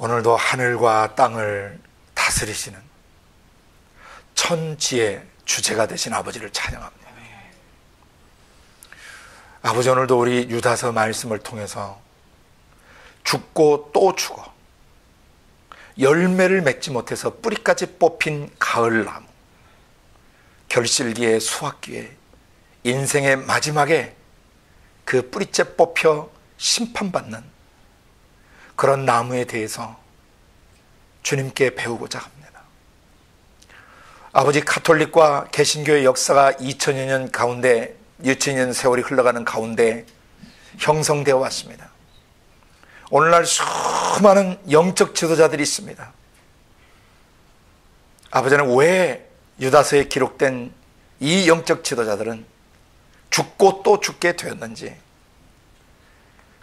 오늘도 하늘과 땅을 다스리시는 천지의 주제가 되신 아버지를 찬양합니다. 아버지, 오늘도 우리 유다서 말씀을 통해서 죽고 또 죽어 열매를 맺지 못해서 뿌리까지 뽑힌 가을나무, 결실기에 수확기에 인생의 마지막에 그 뿌리째 뽑혀 심판받는 그런 나무에 대해서 주님께 배우고자 합니다. 아버지, 가톨릭과 개신교의 역사가 2000여 년 가운데, 2000년 세월이 흘러가는 가운데 형성되어 왔습니다. 오늘날 수많은 영적 지도자들이 있습니다. 아버지는 왜 유다서에 기록된 이 영적 지도자들은 죽고 또 죽게 되었는지,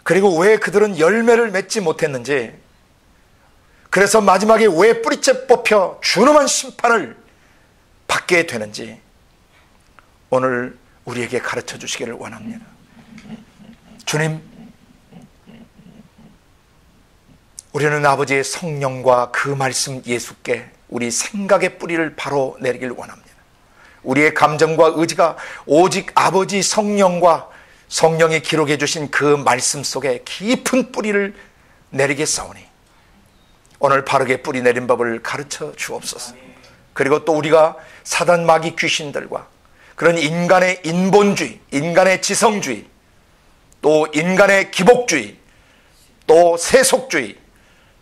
그리고 왜 그들은 열매를 맺지 못했는지, 그래서 마지막에 왜 뿌리째 뽑혀 준엄한 심판을 받게 되는지 오늘 우리에게 가르쳐 주시기를 원합니다. 주님, 우리는 아버지의 성령과 그 말씀 예수께 우리 생각의 뿌리를 바로 내리길 원합니다. 우리의 감정과 의지가 오직 아버지 성령과 성령이 기록해 주신 그 말씀 속에 깊은 뿌리를 내리겠사오니 오늘 바르게 뿌리 내린 법을 가르쳐 주옵소서. 그리고 또 우리가 사단 마귀 귀신들과 그런 인간의 인본주의, 인간의 지성주의, 또 인간의 기복주의, 또 세속주의,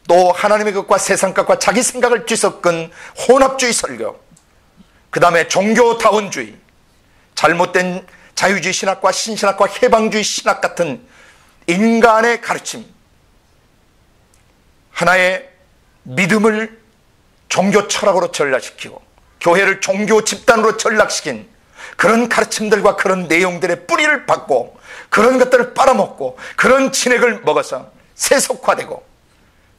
또 하나님의 것과 세상 것과 자기 생각을 뒤섞은 혼합주의 설교, 그 다음에 종교다원주의, 잘못된 자유주의 신학과 신신학과 해방주의 신학 같은 인간의 가르침, 하나의 믿음을 종교 철학으로 전락시키고 교회를 종교 집단으로 전락시킨 그런 가르침들과 그런 내용들의 뿌리를 받고 그런 것들을 빨아먹고 그런 진액을 먹어서 세속화되고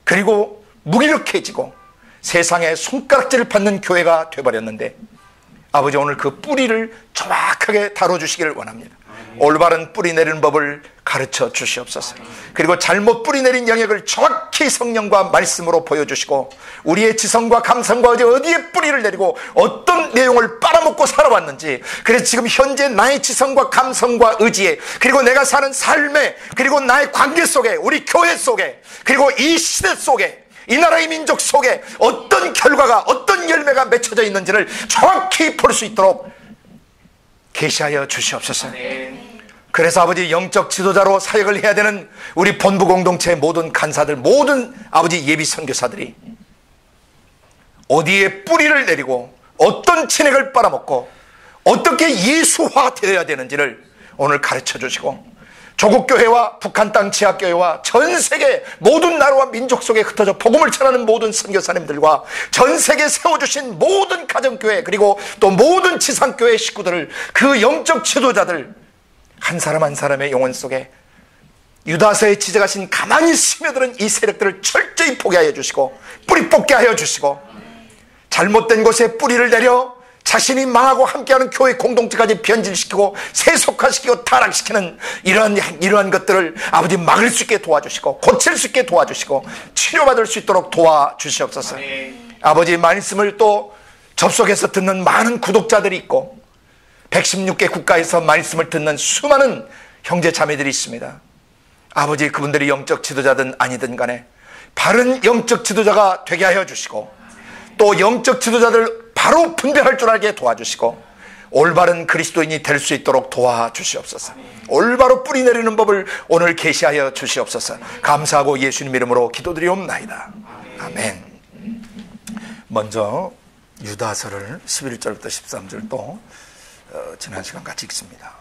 그리고 무기력해지고 세상에 손가락질을 받는 교회가 되어버렸는데, 아버지, 오늘 그 뿌리를 정확하게 다뤄주시기를 원합니다. 올바른 뿌리 내리는 법을 가르쳐 주시옵소서. 그리고 잘못 뿌리 내린 영역을 정확히 성령과 말씀으로 보여주시고 우리의 지성과 감성과 어디에 뿌리를 내리고 어떤 내용을 빨아먹고 살아왔는지, 그래서 지금 현재 나의 지성과 감성과 의지에, 그리고 내가 사는 삶에, 그리고 나의 관계 속에, 우리 교회 속에, 그리고 이 시대 속에, 이 나라의 민족 속에 어떤 결과가, 어떤 열매가 맺혀져 있는지를 정확히 볼 수 있도록 계시하여 주시옵소서. 그래서 아버지, 영적 지도자로 사역을 해야 되는 우리 본부 공동체의 모든 간사들, 모든 아버지 예비 선교사들이 어디에 뿌리를 내리고 어떤 진액을 빨아먹고 어떻게 예수화되어야 되는지를 오늘 가르쳐 주시고, 조국교회와 북한 땅 지하교회와 전 세계 모든 나라와 민족 속에 흩어져 복음을 전하는 모든 선교사님들과 전 세계에 세워주신 모든 가정교회, 그리고 또 모든 지상교회 식구들을, 그 영적 지도자들 한 사람 한 사람의 영혼 속에 유다서에 지적하신 가만히 스며드는 이 세력들을 철저히 포기하여 주시고 뿌리 뽑게 하여 주시고, 잘못된 곳에 뿌리를 내려 자신이 망하고 함께하는 교회 공동체까지 변질시키고 세속화시키고 타락시키는 이러한 것들을 아버지 막을 수 있게 도와주시고 고칠 수 있게 도와주시고 치료받을 수 있도록 도와주시옵소서. 아버지, 말씀을 또 접속해서 듣는 많은 구독자들이 있고 116개 국가에서 말씀을 듣는 수많은 형제 자매들이 있습니다. 아버지, 그분들이 영적 지도자든 아니든 간에 바른 영적 지도자가 되게 하여 주시고, 또 영적 지도자들 바로 분별할 줄 알게 도와주시고 올바른 그리스도인이 될 수 있도록 도와주시옵소서. 올바로 뿌리 내리는 법을 오늘 계시하여 주시옵소서. 감사하고 예수님 이름으로 기도드리옵나이다. 아멘. 먼저 유다서를 11절부터 13절 또 지난 시간 같이 읽습니다.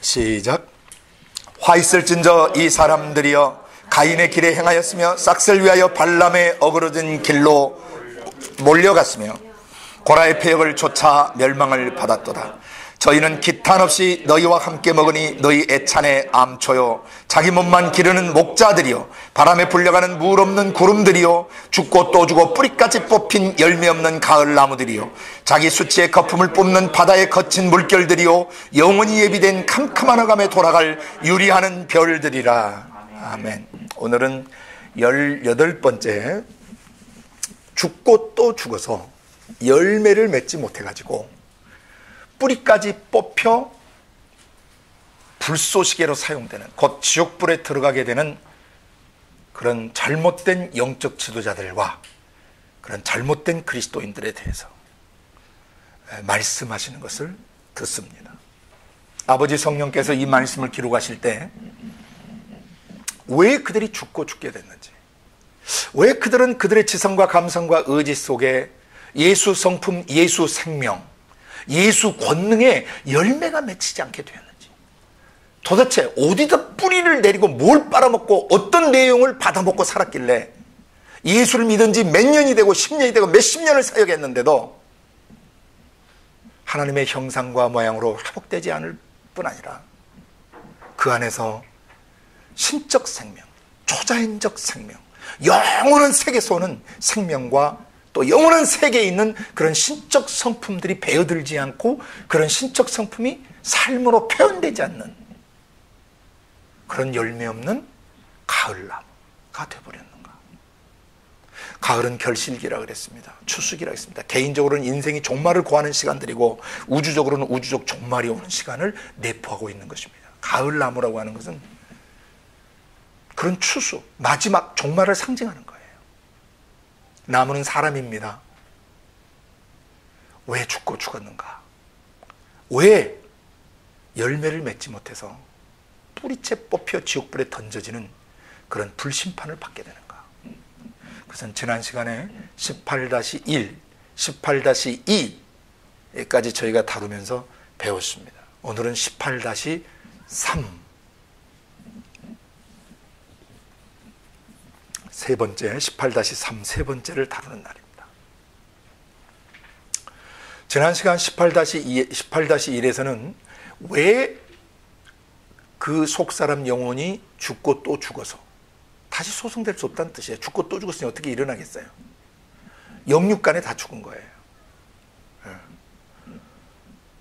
시작. 화 있을진저 이 사람들이여 가인의 길에 행하였으며 싹을 위하여 발람의 어그러진 길로 몰려갔으며 고라의 폐역을 쫓아 멸망을 받았도다. 저희는 기탄 없이 너희와 함께 먹으니 너희 애찬의 암초요 자기 몸만 기르는 목자들이요 바람에 불려가는 물 없는 구름들이요 죽고 또 죽어 뿌리까지 뽑힌 열매 없는 가을 나무들이요 자기 수치의 거품을 뿜는 바다의 거친 물결들이요 영원히 예비된 캄캄한 어감에 돌아갈 유리하는 별들이라. 아멘. 오늘은 18번째, 죽고 또 죽어서 열매를 맺지 못해가지고 뿌리까지 뽑혀 불쏘시개로 사용되는, 곧 지옥불에 들어가게 되는 그런 잘못된 영적 지도자들과 그런 잘못된 그리스도인들에 대해서 말씀하시는 것을 듣습니다. 아버지 성령께서 이 말씀을 기록하실 때 왜 그들이 죽고 죽게 됐는지, 왜 그들은 그들의 지성과 감성과 의지 속에 예수 성품, 예수 생명, 예수 권능에 열매가 맺히지 않게 되었는지, 도대체 어디다 뿌리를 내리고 뭘 빨아먹고 어떤 내용을 받아먹고 살았길래 예수를 믿은 지 몇 년이 되고 10년이 되고 몇십 년을 사역했는데도 하나님의 형상과 모양으로 회복되지 않을 뿐 아니라 그 안에서 신적 생명, 초자연적 생명, 영원한 세계에서 오는 생명과 또 영원한 세계에 있는 그런 신적 성품들이 배어들지 않고 그런 신적 성품이 삶으로 표현되지 않는 그런 열매 없는 가을나무가 되어버렸는가. 가을은 결실기라 그랬습니다. 추수기라 했습니다. 개인적으로는 인생이 종말을 구하는 시간들이고 우주적으로는 우주적 종말이 오는 시간을 내포하고 있는 것입니다. 가을나무라고 하는 것은 그런 추수, 마지막 종말을 상징하는 거예요. 나무는 사람입니다. 왜 죽고 죽었는가? 왜 열매를 맺지 못해서 뿌리채 뽑혀 지옥불에 던져지는 그런 불심판을 받게 되는가? 그것은 지난 시간에 18-1, 18-2까지 저희가 다루면서 배웠습니다. 오늘은 18-3, 세 번째, 18-3 세 번째를 다루는 날입니다. 지난 시간 18-1에서는 왜 그 속사람 영혼이 죽고 또 죽어서 다시 소송될 수 없다는 뜻이에요. 죽고 또 죽었으니 어떻게 일어나겠어요? 영육간에 다 죽은 거예요.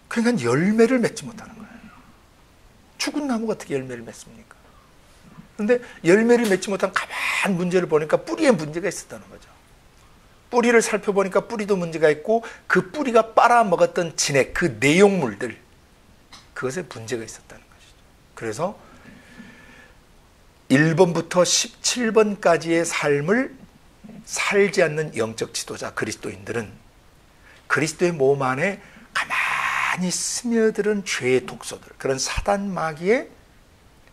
그러니까 열매를 맺지 못하는 거예요. 죽은 나무가 어떻게 열매를 맺습니까? 그런데 열매를 맺지 못한 가만 문제를 보니까 뿌리에 문제가 있었다는 거죠. 뿌리를 살펴보니까 뿌리도 문제가 있고 그 뿌리가 빨아먹었던 진액, 그 내용물들, 그것에 문제가 있었다는 것이죠. 그래서 1번부터 17번까지의 삶을 살지 않는 영적 지도자 그리스도인들은 그리스도의 몸 안에 가만히 스며드는 죄의 독소들, 그런 사단 마귀의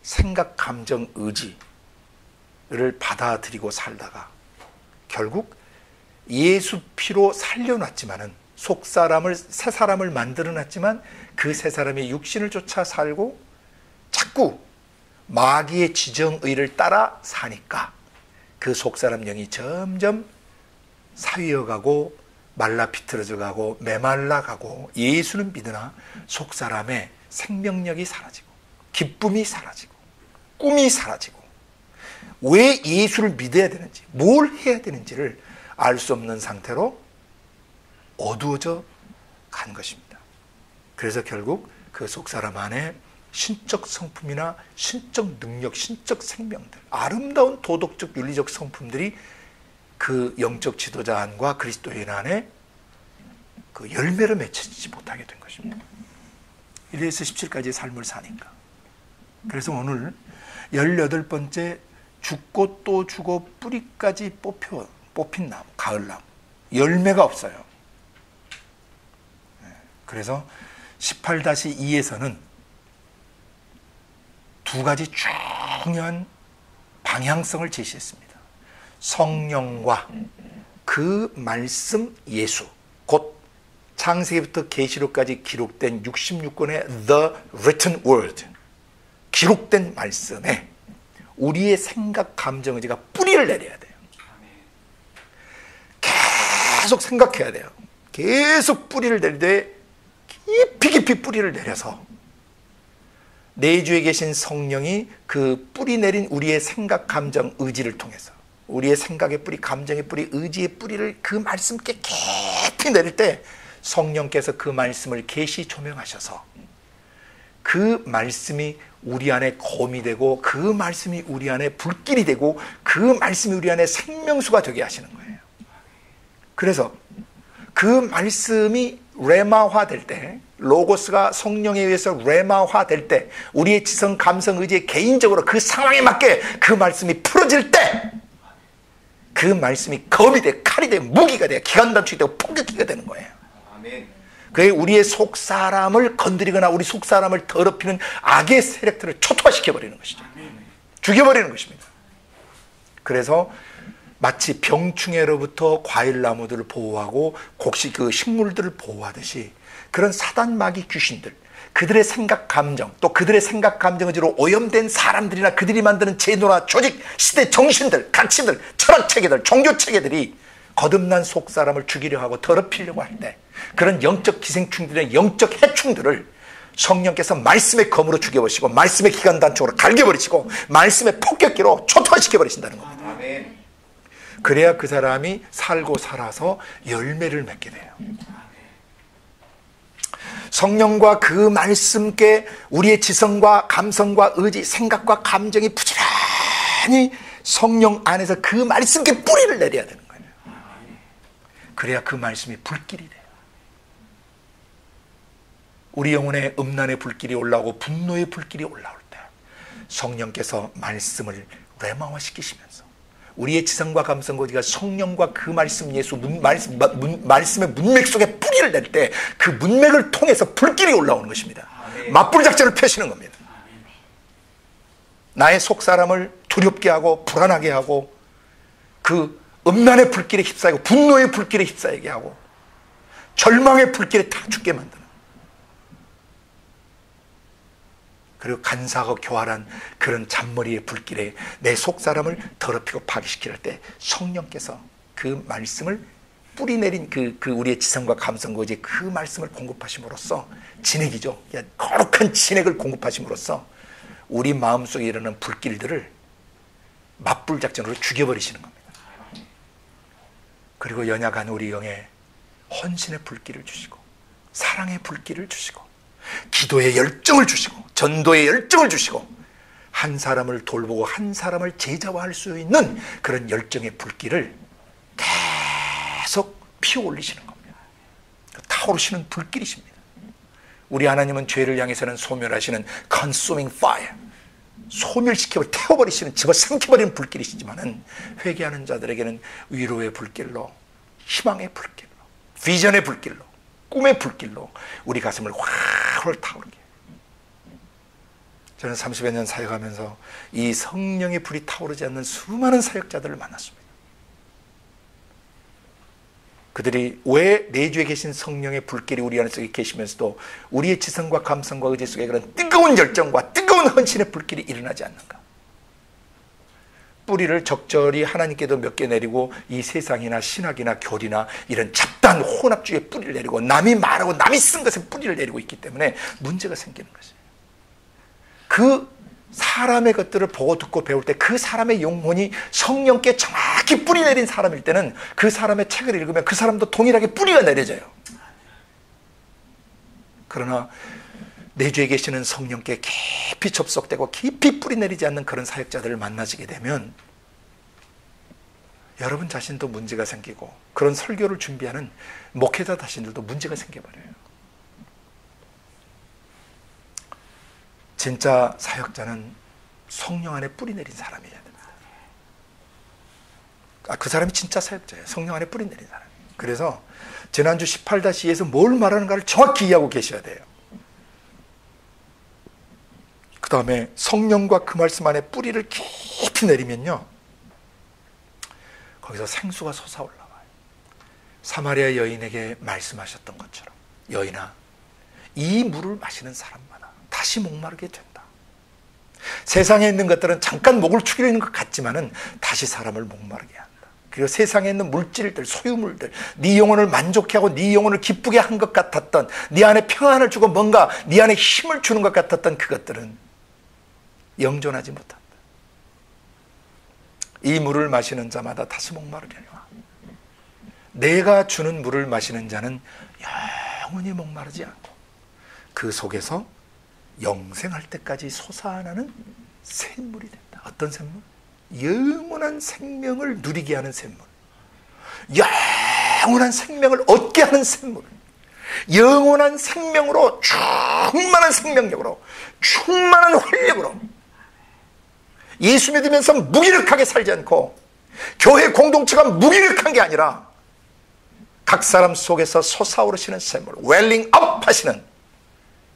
생각, 감정, 의지를 받아들이고 살다가 결국 예수 피로 살려놨지만은 속사람을, 새 사람을 만들어놨지만 그 새 사람이 육신을 쫓아 살고 자꾸 마귀의 지정의를 따라 사니까 그 속사람 영이 점점 사위어가고 말라 비틀어져 가고 메말라가고 예수는 믿으나 속사람의 생명력이 사라지고 기쁨이 사라지고 꿈이 사라지고 왜 예수를 믿어야 되는지, 뭘 해야 되는지를 알 수 없는 상태로 어두워져 간 것입니다. 그래서 결국 그 속사람 안에 신적 성품이나 신적 능력, 신적 생명들, 아름다운 도덕적 윤리적 성품들이 그 영적 지도자 안과 그리스도인 안에 그 열매를 맺히지 못하게 된 것입니다. 1에서 17까지의 삶을 사니까. 그래서 오늘 18번째, 죽고 또 죽어 뿌리까지 뽑힌 나무, 가을나무, 열매가 없어요. 그래서 18-2에서는 두 가지 중요한 방향성을 제시했습니다. 성령과 그 말씀 예수, 곧 창세기부터 계시록까지 기록된 66권의 The Written Word, 기록된 말씀에 우리의 생각, 감정, 의지가 뿌리를 내려야 돼요. 계속 생각해야 돼요. 계속 뿌리를 내릴 때 깊이 깊이 뿌리를 내려서 내주에 계신 성령이 그 뿌리 내린 우리의 생각, 감정, 의지를 통해서 우리의 생각의 뿌리, 감정의 뿌리, 의지의 뿌리를 그 말씀께 깊이 내릴 때 성령께서 그 말씀을 계시 조명하셔서 그 말씀이 우리 안에 검이 되고 그 말씀이 우리 안에 불길이 되고 그 말씀이 우리 안에 생명수가 되게 하시는 거예요. 그래서 그 말씀이 레마화 될 때, 로고스가 성령에 의해서 레마화 될 때, 우리의 지성, 감성, 의지에 개인적으로 그 상황에 맞게 그 말씀이 풀어질 때, 그 말씀이 검이 돼, 칼이 돼, 무기가 돼, 기관단축이 되고 폭격기가 되는 거예요. 그게 우리의 속사람을 건드리거나 우리 속사람을 더럽히는 악의 세력들을 초토화시켜버리는 것이죠. 죽여버리는 것입니다. 그래서 마치 병충해로부터 과일나무들을 보호하고 곡식 그 식물들을 보호하듯이 그런 사단 마귀 귀신들, 그들의 생각 감정, 또 그들의 생각 감정으로 오염된 사람들이나 그들이 만드는 제도나 조직, 시대 정신들, 가치들, 철학체계들, 종교체계들이 거듭난 속사람을 죽이려 하고 더럽히려고 할 때 그런 영적 기생충들의 영적 해충들을 성령께서 말씀의 검으로 죽여버리시고 말씀의 기관단총으로 갈겨버리시고 말씀의 폭격기로 초토화시켜버리신다는 겁니다. 아멘. 그래야 그 사람이 살고 살아서 열매를 맺게 돼요. 성령과 그 말씀께 우리의 지성과 감성과 의지, 생각과 감정이 부지런히 성령 안에서 그 말씀께 뿌리를 내려야 되는 거예요. 그래야 그 말씀이 불길이 돼요. 우리 영혼에 음란의 불길이 올라오고 분노의 불길이 올라올 때 성령께서 말씀을 레마화시키시면서 우리의 지성과 감성과 의지가 성령과 그 말씀 예수 말씀의 문맥 속에 뿌리를 낼 때 그 문맥을 통해서 불길이 올라오는 것입니다. 맞불 작전을 펴시는 겁니다. 나의 속사람을 두렵게 하고 불안하게 하고 그 음란의 불길에 휩싸이고 분노의 불길에 휩싸이게 하고 절망의 불길에 다 죽게 만드는, 그리고 간사하고 교활한 그런 잔머리의 불길에 내 속사람을 더럽히고 파괴시킬 때 성령께서 그 말씀을 뿌리 내린 그 우리의 지성과 감성과 이제 그 말씀을 공급하심으로써 진액이죠. 거룩한 진액을 공급하심으로써 우리 마음속에 일어나는 불길들을 맞불 작전으로 죽여버리시는 겁니다. 그리고 연약한 우리 영에 헌신의 불길을 주시고 사랑의 불길을 주시고 기도의 열정을 주시고 전도의 열정을 주시고 한 사람을 돌보고 한 사람을 제자화할 수 있는 그런 열정의 불길을 계속 피워올리시는 겁니다. 타오르시는 불길이십니다. 우리 하나님은 죄를 향해서는 소멸하시는 consuming fire, 소멸시켜 태워버리시는, 집어삼켜버리는 불길이시지만은 회개하는 자들에게는 위로의 불길로, 희망의 불길로, 비전의 불길로, 꿈의 불길로 우리 가슴을 활활 타오르게. 저는 30여 년 사역하면서 이 성령의 불이 타오르지 않는 수많은 사역자들을 만났습니다. 그들이 왜 내주에 계신 성령의 불길이 우리 안에 속에 계시면서도 우리의 지성과 감성과 의지 속에 그런 뜨거운 열정과 뜨거운 헌신의 불길이 일어나지 않는가? 뿌리를 적절히 하나님께도 몇 개 내리고 이 세상이나 신학이나 교리나 이런 잡다한 혼합주의에 뿌리를 내리고 남이 말하고 남이 쓴 것에 뿌리를 내리고 있기 때문에 문제가 생기는 것이에요. 그 사람의 것들을 보고 듣고 배울 때 그 사람의 영혼이 성령께 정확히 뿌리 내린 사람일 때는 그 사람의 책을 읽으면 그 사람도 동일하게 뿌리가 내려져요. 그러나 내주에 계시는 성령께 깊이 접속되고 깊이 뿌리 내리지 않는 그런 사역자들을 만나시게 되면 여러분 자신도 문제가 생기고 그런 설교를 준비하는 목회자 자신들도 문제가 생겨버려요. 진짜 사역자는 성령 안에 뿌리 내린 사람이어야 됩니다. 그 사람이 진짜 사역자예요. 성령 안에 뿌리 내린 사람. 그래서 지난주 18-2에서 뭘 말하는가를 정확히 이해하고 계셔야 돼요. 그 다음에 성령과 그 말씀 안에 뿌리를 깊이 내리면요, 거기서 생수가 솟아올라와요. 사마리아 여인에게 말씀하셨던 것처럼, 여인아, 이 물을 마시는 사람마다 다시 목마르게 된다. 세상에 있는 것들은 잠깐 목을 축이는 것 같지만은 다시 사람을 목마르게 한다. 그리고 세상에 있는 물질들, 소유물들, 네 영혼을 만족해 하고 네 영혼을 기쁘게 한 것 같았던, 네 안에 평안을 주고 뭔가 네 안에 힘을 주는 것 같았던 그것들은 영존하지 못한다. 이 물을 마시는 자마다 다시 목마르려니와 내가 주는 물을 마시는 자는 영원히 목마르지 않고 그 속에서 영생할 때까지 솟아나는 샘물이 된다. 어떤 샘물? 영원한 생명을 누리게 하는 샘물, 영원한 생명을 얻게 하는 샘물, 영원한 생명으로 충만한 생명력으로, 충만한 활력으로 예수 믿으면서 무기력하게 살지 않고 교회 공동체가 무기력한 게 아니라 각 사람 속에서 솟아오르시는 샘물, 웰링 업 하시는,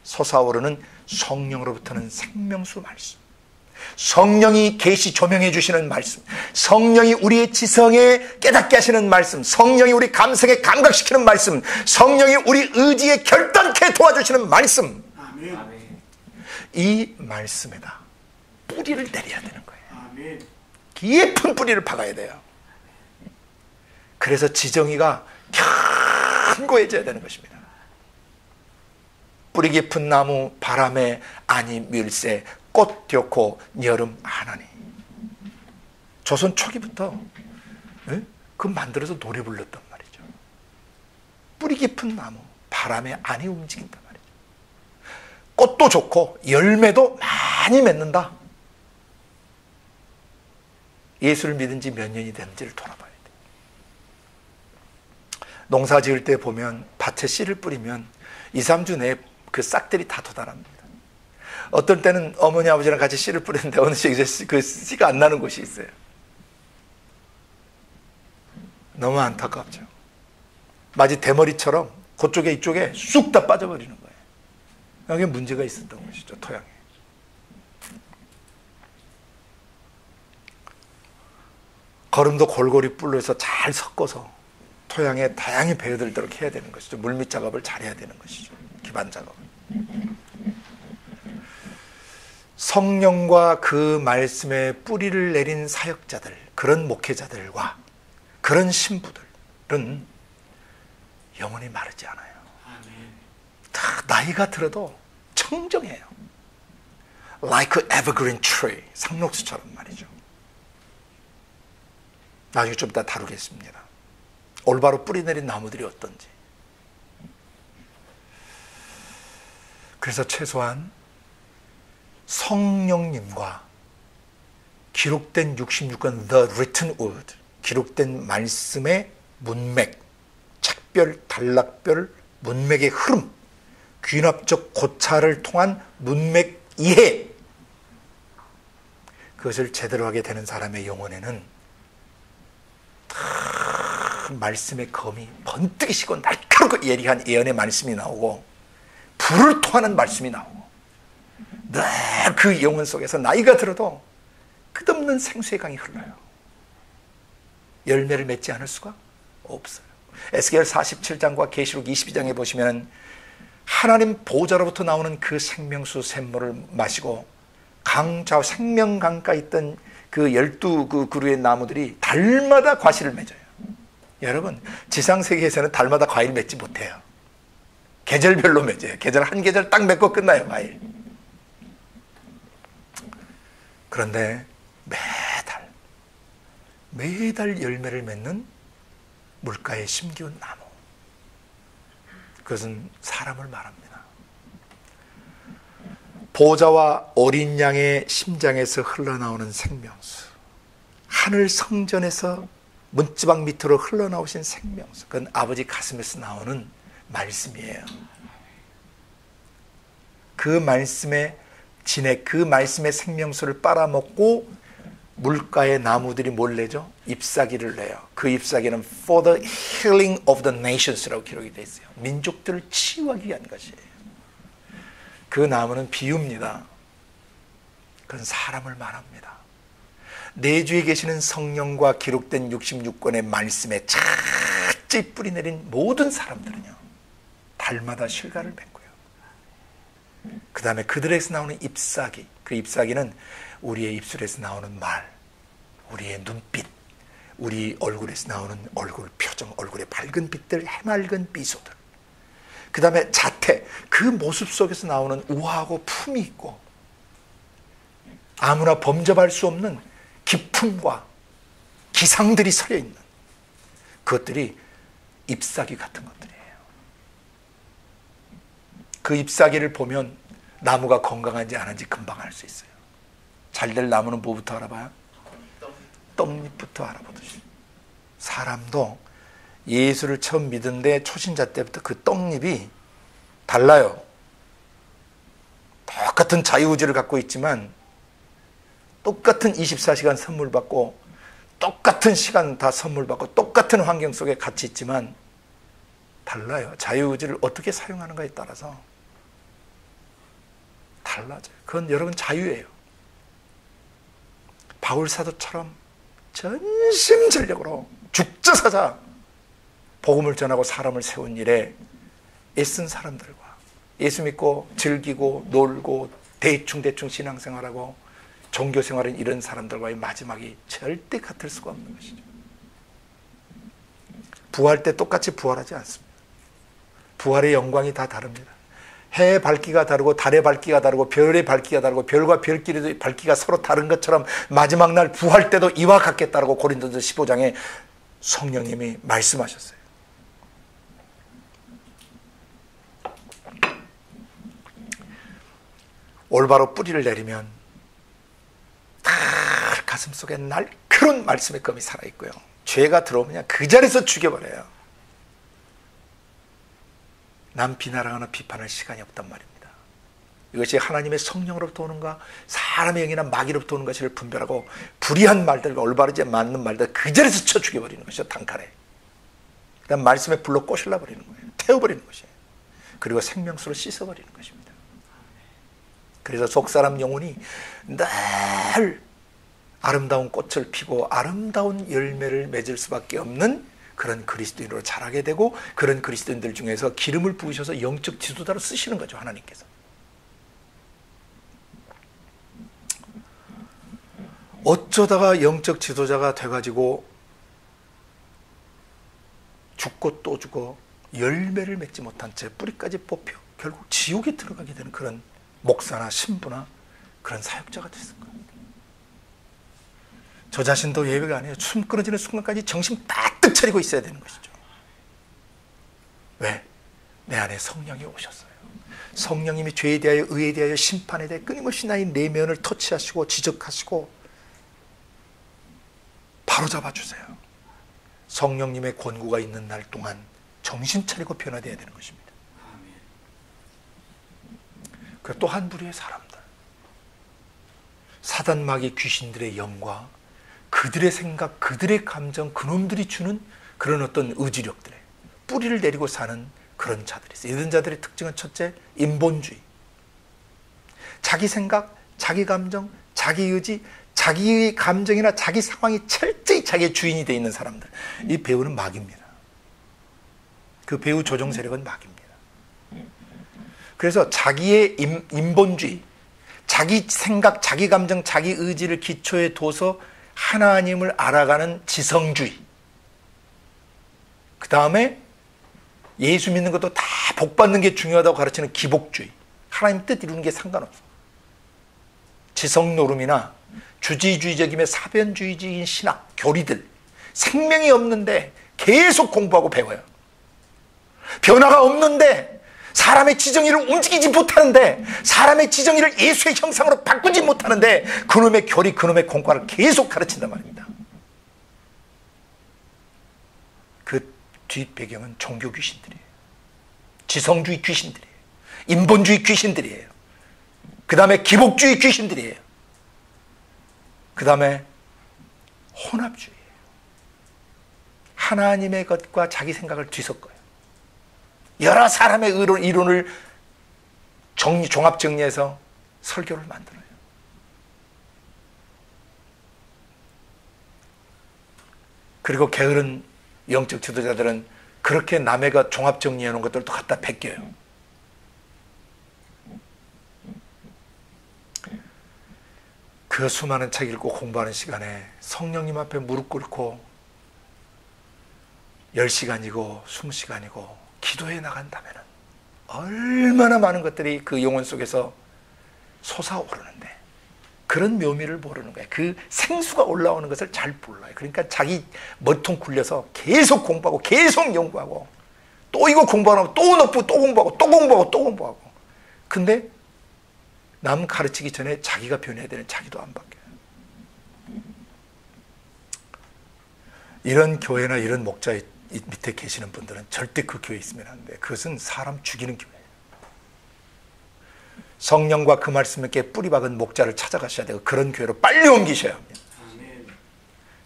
솟아오르는 성령으로부터는 생명수 말씀, 성령이 계시 조명해 주시는 말씀, 성령이 우리의 지성에 깨닫게 하시는 말씀, 성령이 우리 감성에 감각시키는 말씀, 성령이 우리 의지에 결단케 도와주시는 말씀. 아멘. 이 말씀에다 뿌리를 내려야 되는 거예요. 아멘. 깊은 뿌리를 박아야 돼요. 그래서 지정이가 견고해져야 되는 것입니다. 뿌리 깊은 나무 바람에 아니 밀새 꽃 띄었고 여름 하나니. 조선 초기부터 그 만들어서 노래 불렀단 말이죠. 뿌리 깊은 나무 바람에 안이 움직인단 말이죠. 꽃도 좋고 열매도 많이 맺는다. 예수를 믿은 지 몇 년이 됐는지를 돌아봐야 돼. 농사 지을 때 보면 밭에 씨를 뿌리면 2, 3주 내에 그 싹들이 다 돋아납니다. 어떤 때는 어머니 아버지랑 같이 씨를 뿌리는데 어느 시기에 그 씨가 안 나는 곳이 있어요. 너무 안타깝죠. 마치 대머리처럼 그쪽에 이쪽에 쑥 다 빠져버리는 거예요. 여기에 문제가 있었던 것이죠. 토양에. 거름도 골고루 불러서 잘 섞어서 토양에 다양히 배어들도록 해야 되는 것이죠. 물밑 작업을 잘 해야 되는 것이죠. 기반 작업을. 성령과 그 말씀에 뿌리를 내린 사역자들, 그런 목회자들과 그런 신부들은 영원히 마르지 않아요. 다 나이가 들어도 청정해요. Like an evergreen tree, 상록수처럼 말이죠. 나중에 좀 이따 다루겠습니다. 올바로 뿌리 내린 나무들이 어떤지. 그래서 최소한 성령님과 기록된 66권 The Written Word, 기록된 말씀의 문맥, 책별, 단락별, 문맥의 흐름, 귀납적 고찰을 통한 문맥 이해, 그것을 제대로 하게 되는 사람의 영혼에는 말씀의 검이 번뜩이시고 날카롭고 예리한 예언의 말씀이 나오고 불을 토하는 말씀이 나오고 늘 그 영혼 속에서 나이가 들어도 끝없는 생수의 강이 흘러요. 열매를 맺지 않을 수가 없어요. 에스겔 47장과 계시록 22장에 보시면 하나님 보좌로부터 나오는 그 생명수 샘물을 마시고 강좌 생명강가에 있던 그 12 그루의 나무들이 달마다 과실을 맺어요. 여러분, 지상세계에서는 달마다 과일 맺지 못해요. 계절별로 맺어요. 계절 한 계절 딱 맺고 끝나요, 과일. 그런데 매달 열매를 맺는 물가에 심기운 나무, 그것은 사람을 말합니다. 보좌와 어린 양의 심장에서 흘러나오는 생명수, 하늘 성전에서 문지방 밑으로 흘러나오신 생명수, 그건 아버지 가슴에서 나오는 말씀이에요. 그 말씀의 진액, 그 말씀의 생명수를 빨아먹고 물가의 나무들이 뭘 내죠? 잎사귀를 내요. 그 잎사귀는 For the healing of the nations라고 기록이 되어 있어요. 민족들을 치유하기 위한 것이에요. 그 나무는 비유입니다. 그건 사람을 말합니다. 내주에 계시는 성령과 기록된 66권의 말씀에 착지 뿌리 내린 모든 사람들은요, 달마다 실과를 맺고요. 그 다음에 그들에게서 나오는 잎사귀, 그 잎사귀는 우리의 입술에서 나오는 말, 우리의 눈빛, 우리 얼굴에서 나오는 얼굴 표정, 얼굴의 밝은 빛들, 해맑은 미소들, 그 다음에 자태, 그 모습 속에서 나오는 우아하고 품이 있고 아무나 범접할 수 없는 기품과 기상들이 서려 있는 그것들이 잎사귀 같은 것들이에요. 그 잎사귀를 보면 나무가 건강한지 안 한지 금방 알 수 있어요. 잘될 나무는 뭐부터 알아봐요? 떡잎부터 알아보듯이 사람도 예수를 처음 믿은데 초신자 때부터 그 떡잎이 달라요. 똑같은 자유의지를 갖고 있지만 똑같은 24시간 선물 받고 똑같은 시간 다 선물 받고 똑같은 환경 속에 같이 있지만 달라요. 자유의지를 어떻게 사용하는가에 따라서 달라져요. 그건 여러분 자유예요. 바울 사도처럼 전심전력으로 죽자사자 복음을 전하고 사람을 세운 일에 애쓴 사람들과 예수 믿고 즐기고 놀고 대충 신앙생활하고 종교생활은 이런 사람들과의 마지막이 절대 같을 수가 없는 것이죠. 부활 때 똑같이 부활하지 않습니다. 부활의 영광이 다 다릅니다. 해의 밝기가 다르고 달의 밝기가 다르고 별의 밝기가 다르고 별과 별끼리도 밝기가 서로 다른 것처럼 마지막 날 부활 때도 이와 같겠다라고 고린도서 15장에 성령님이 말씀하셨어요. 올바로 뿌리를 내리면 다 가슴속에 날카로운 말씀의 검이 살아있고요. 죄가 들어오면 그 자리에서 죽여버려요. 남 비난하거나 비판할 시간이 없단 말입니다. 이것이 하나님의 성령으로부터 오는가 사람의 영이나 마귀로부터 오는 것을 분별하고 불의한 말들과 올바르지 않는 말들 그 자리에서 쳐 죽여버리는 것이죠. 단칼에. 그 다음 말씀에 불로 꼬실라 버리는 거예요. 태워버리는 것이에요. 그리고 생명수로 씻어버리는 것입니다. 그래서 속사람 영혼이 늘 아름다운 꽃을 피고 아름다운 열매를 맺을 수밖에 없는 그런 그리스도인으로 자라게 되고 그런 그리스도인들 중에서 기름을 부으셔서 영적 지도자로 쓰시는 거죠. 하나님께서. 어쩌다가 영적 지도자가 돼가지고 죽고 또 죽어 열매를 맺지 못한 채 뿌리까지 뽑혀 결국 지옥에 들어가게 되는 그런 목사나 신부나 그런 사역자가 됐을 거예요. 저 자신도 예외가 아니에요. 숨 끊어지는 순간까지 정신 따뜻 차리고 있어야 되는 것이죠. 왜? 내 안에 성령이 오셨어요. 성령님이 죄에 대하여 의에 대하여 심판에 대해 끊임없이 나의 내면을 터치하시고 지적하시고 바로잡아 주세요. 성령님의 권고가 있는 날 동안 정신 차리고 변화되어야 되는 것입니다. 그 또 한 부류의 사람들, 사단 마귀 귀신들의 영과 그들의 생각, 그들의 감정, 그놈들이 주는 그런 어떤 의지력들에 뿌리를 내리고 사는 그런 자들이 있어요. 이런 자들의 특징은 첫째, 인본주의. 자기 생각, 자기 감정, 자기 의지, 자기의 감정이나 자기 상황이 철저히 자기의 주인이 되어 있는 사람들. 이 배우는 마귀입니다. 그 배우 조종 세력은 마귀입니다. 그래서 자기의 인본주의, 자기 생각, 자기 감정, 자기 의지를 기초에 둬서 하나님을 알아가는 지성주의, 그 다음에 예수 믿는 것도 다 복받는 게 중요하다고 가르치는 기복주의, 하나님 뜻 이루는 게 상관없어. 지성노름이나 주지주의적이며 사변주의적인 신학, 교리들, 생명이 없는데 계속 공부하고 배워요. 변화가 없는데 사람의 지정의를 움직이지 못하는데 사람의 지정의를 예수의 형상으로 바꾸지 못하는데 그놈의 교리, 그놈의 공과를 계속 가르친단 말입니다. 그 뒷배경은 종교 귀신들이에요. 지성주의 귀신들이에요. 인본주의 귀신들이에요. 그 다음에 기복주의 귀신들이에요. 그 다음에 혼합주의예요. 하나님의 것과 자기 생각을 뒤섞어요. 여러 사람의 이론을 종합 정리해서 설교를 만들어요. 그리고 게으른 영적 지도자들은 그렇게 남의 것 종합 정리해 놓은 것들도 갖다 베껴요. 그 수많은 책 읽고 공부하는 시간에 성령님 앞에 무릎 꿇고 10시간이고 20시간이고 기도해 나간다면 얼마나 많은 것들이 그 영혼 속에서 솟아오르는데 그런 묘미를 모르는 거예요. 그 생수가 올라오는 것을 잘 몰라요. 그러니까 자기 머리통 굴려서 계속 공부하고 계속 연구하고 또 이거 공부하고 또 높고 또 공부하고 또 공부하고 또 공부하고 근데 남 가르치기 전에 자기가 변해야 되는 자기도 안 바뀌어요. 이런 교회나 이런 목자 밑에 계시는 분들은 절대 그 교회에 있으면 안 돼요. 그것은 사람 죽이는 교회예요. 성령과 그 말씀에 뿌리 박은 목자를 찾아가셔야 되고 그런 교회로 빨리 옮기셔야 합니다.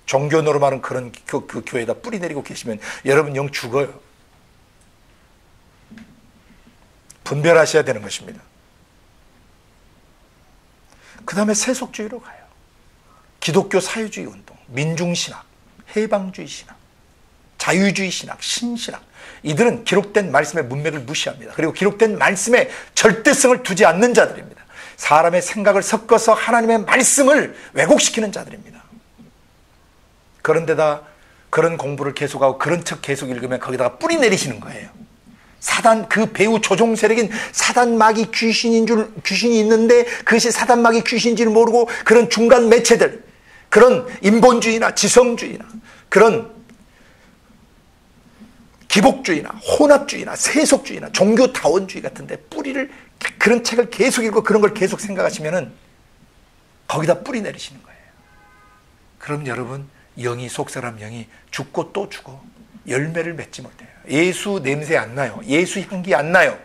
종교 노름하는 그런 그 교회에다 뿌리 내리고 계시면 여러분 영 죽어요. 분별하셔야 되는 것입니다. 그 다음에 세속주의로 가요. 기독교 사회주의 운동, 민중신학, 해방주의 신학, 자유주의 신학, 신신학, 이들은 기록된 말씀의 문맥을 무시합니다. 그리고 기록된 말씀에 절대성을 두지 않는 자들입니다. 사람의 생각을 섞어서 하나님의 말씀을 왜곡시키는 자들입니다. 그런데다 그런 공부를 계속하고 그런 책 계속 읽으면 거기다가 뿌리 내리시는 거예요. 사단, 그 배후 조종 세력인 사단 마귀 귀신이 있는데 그것이 사단 마귀 귀신인지를 모르고 그런 중간 매체들, 그런 인본주의나 지성주의나 그런 기복주의나 혼합주의나 세속주의나 종교다원주의 같은데 뿌리를, 그런 책을 계속 읽고 그런 걸 계속 생각하시면은 거기다 뿌리 내리시는 거예요. 그럼 여러분 영이, 속사람 영이 죽고 또 죽어 열매를 맺지 못해요. 예수 냄새 안 나요. 예수 향기 안 나요.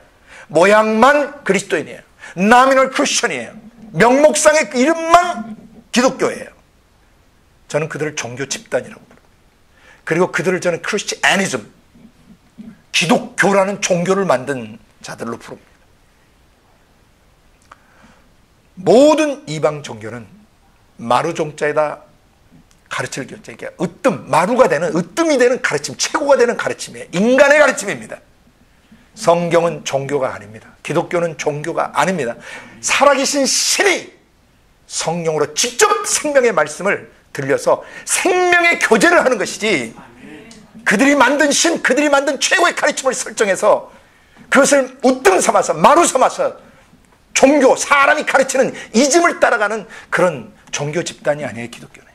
모양만 그리스도인이에요. 나미널 크리스천이에요. 명목상의 이름만 기독교예요. 저는 그들을 종교 집단이라고 부릅니다. 그리고 그들을 저는 크리스티애니즘, 기독교라는 종교를 만든 자들로 부릅니다. 모든 이방 종교는 마루종자에다 가르칠 결정, 마루가 되는, 으뜸이 되는 가르침, 최고가 되는 가르침이에요. 인간의 가르침입니다. 성경은 종교가 아닙니다. 기독교는 종교가 아닙니다. 살아계신 신이 성령으로 직접 생명의 말씀을 들려서 생명의 교제를 하는 것이지, 그들이 만든 신, 그들이 만든 최고의 가르침을 설정해서 그것을 으뜸 삼아서, 마루 삼아서 종교, 사람이 가르치는 이즘을 따라가는 그런 종교 집단이 아니에요. 기독교는요.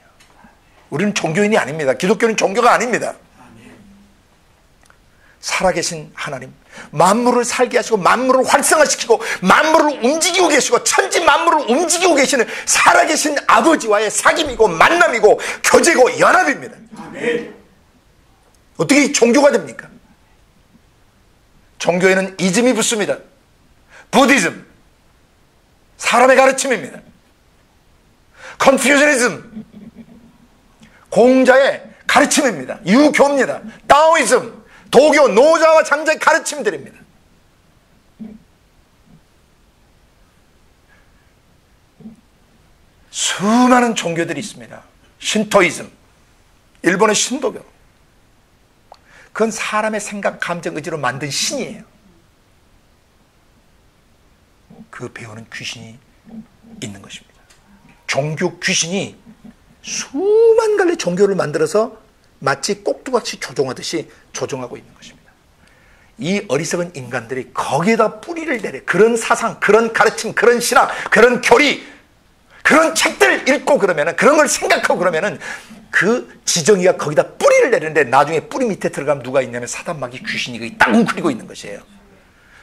우리는 종교인이 아닙니다. 기독교는 종교가 아닙니다. 살아계신 하나님, 만물을 살게 하시고 만물을 활성화시키고 만물을 움직이고 계시고 천지 만물을 움직이고 계시는 살아계신 아버지와의 사귐이고 만남이고 교제고 연합입니다. 아멘. 어떻게 종교가 됩니까? 종교에는 이즘이 붙습니다. 부디즘, 사람의 가르침입니다. 컨퓨저니즘, 공자의 가르침입니다. 유교입니다. 다오이즘, 도교, 노자와 장자의 가르침들입니다. 수많은 종교들이 있습니다. 신토이즘, 일본의 신도교, 그건 사람의 생각, 감정, 의지로 만든 신이에요. 그 배우는 귀신이 있는 것입니다. 종교 귀신이 수만 갈래 종교를 만들어서 마치 꼭두각시 조종하듯이 조종하고 있는 것입니다. 이 어리석은 인간들이 거기에다 뿌리를 내려 그런 사상, 그런 가르침, 그런 신학, 그런 교리, 그런 책들 읽고 그러면은, 그런 걸 생각하고 그러면은 그 지정이가 거기다 뿌리를 내리는데 나중에 뿌리 밑에 들어가면 누가 있냐면 사단 마귀 귀신이 딱 웅크리고 있는 것이에요.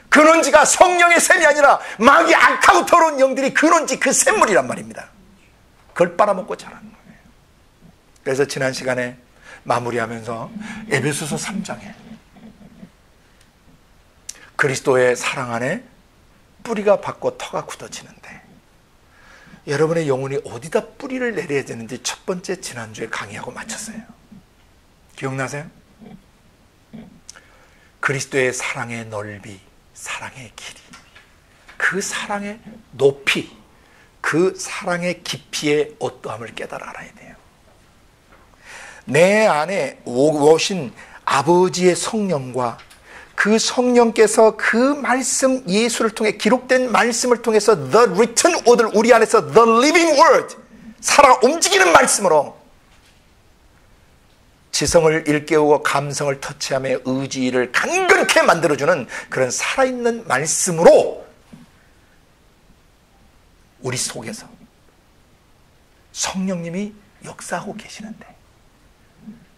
근원지가 성령의 샘이 아니라 마귀 악하고 더러운 영들이 근원지, 그 샘물이란 말입니다. 그걸 빨아먹고 자라는 거예요. 그래서 지난 시간에 마무리하면서 에베소서 3장에 그리스도의 사랑 안에 뿌리가 박고 터가 굳어지는데 여러분의 영혼이 어디다 뿌리를 내려야 되는지 첫 번째 지난주에 강의하고 마쳤어요. 기억나세요? 그리스도의 사랑의 넓이, 사랑의 길이, 그 사랑의 높이, 그 사랑의 깊이의 어떠함을 깨달아 알아야 돼요. 내 안에 오신 아버지의 성령과 그 성령께서 그 말씀, 예수를 통해 기록된 말씀을 통해서 The written word, 우리 안에서 The living word, 살아 움직이는 말씀으로 지성을 일깨우고 감성을 터치하며 의지를 강건케 만들어주는 그런 살아있는 말씀으로 우리 속에서 성령님이 역사하고 계시는데,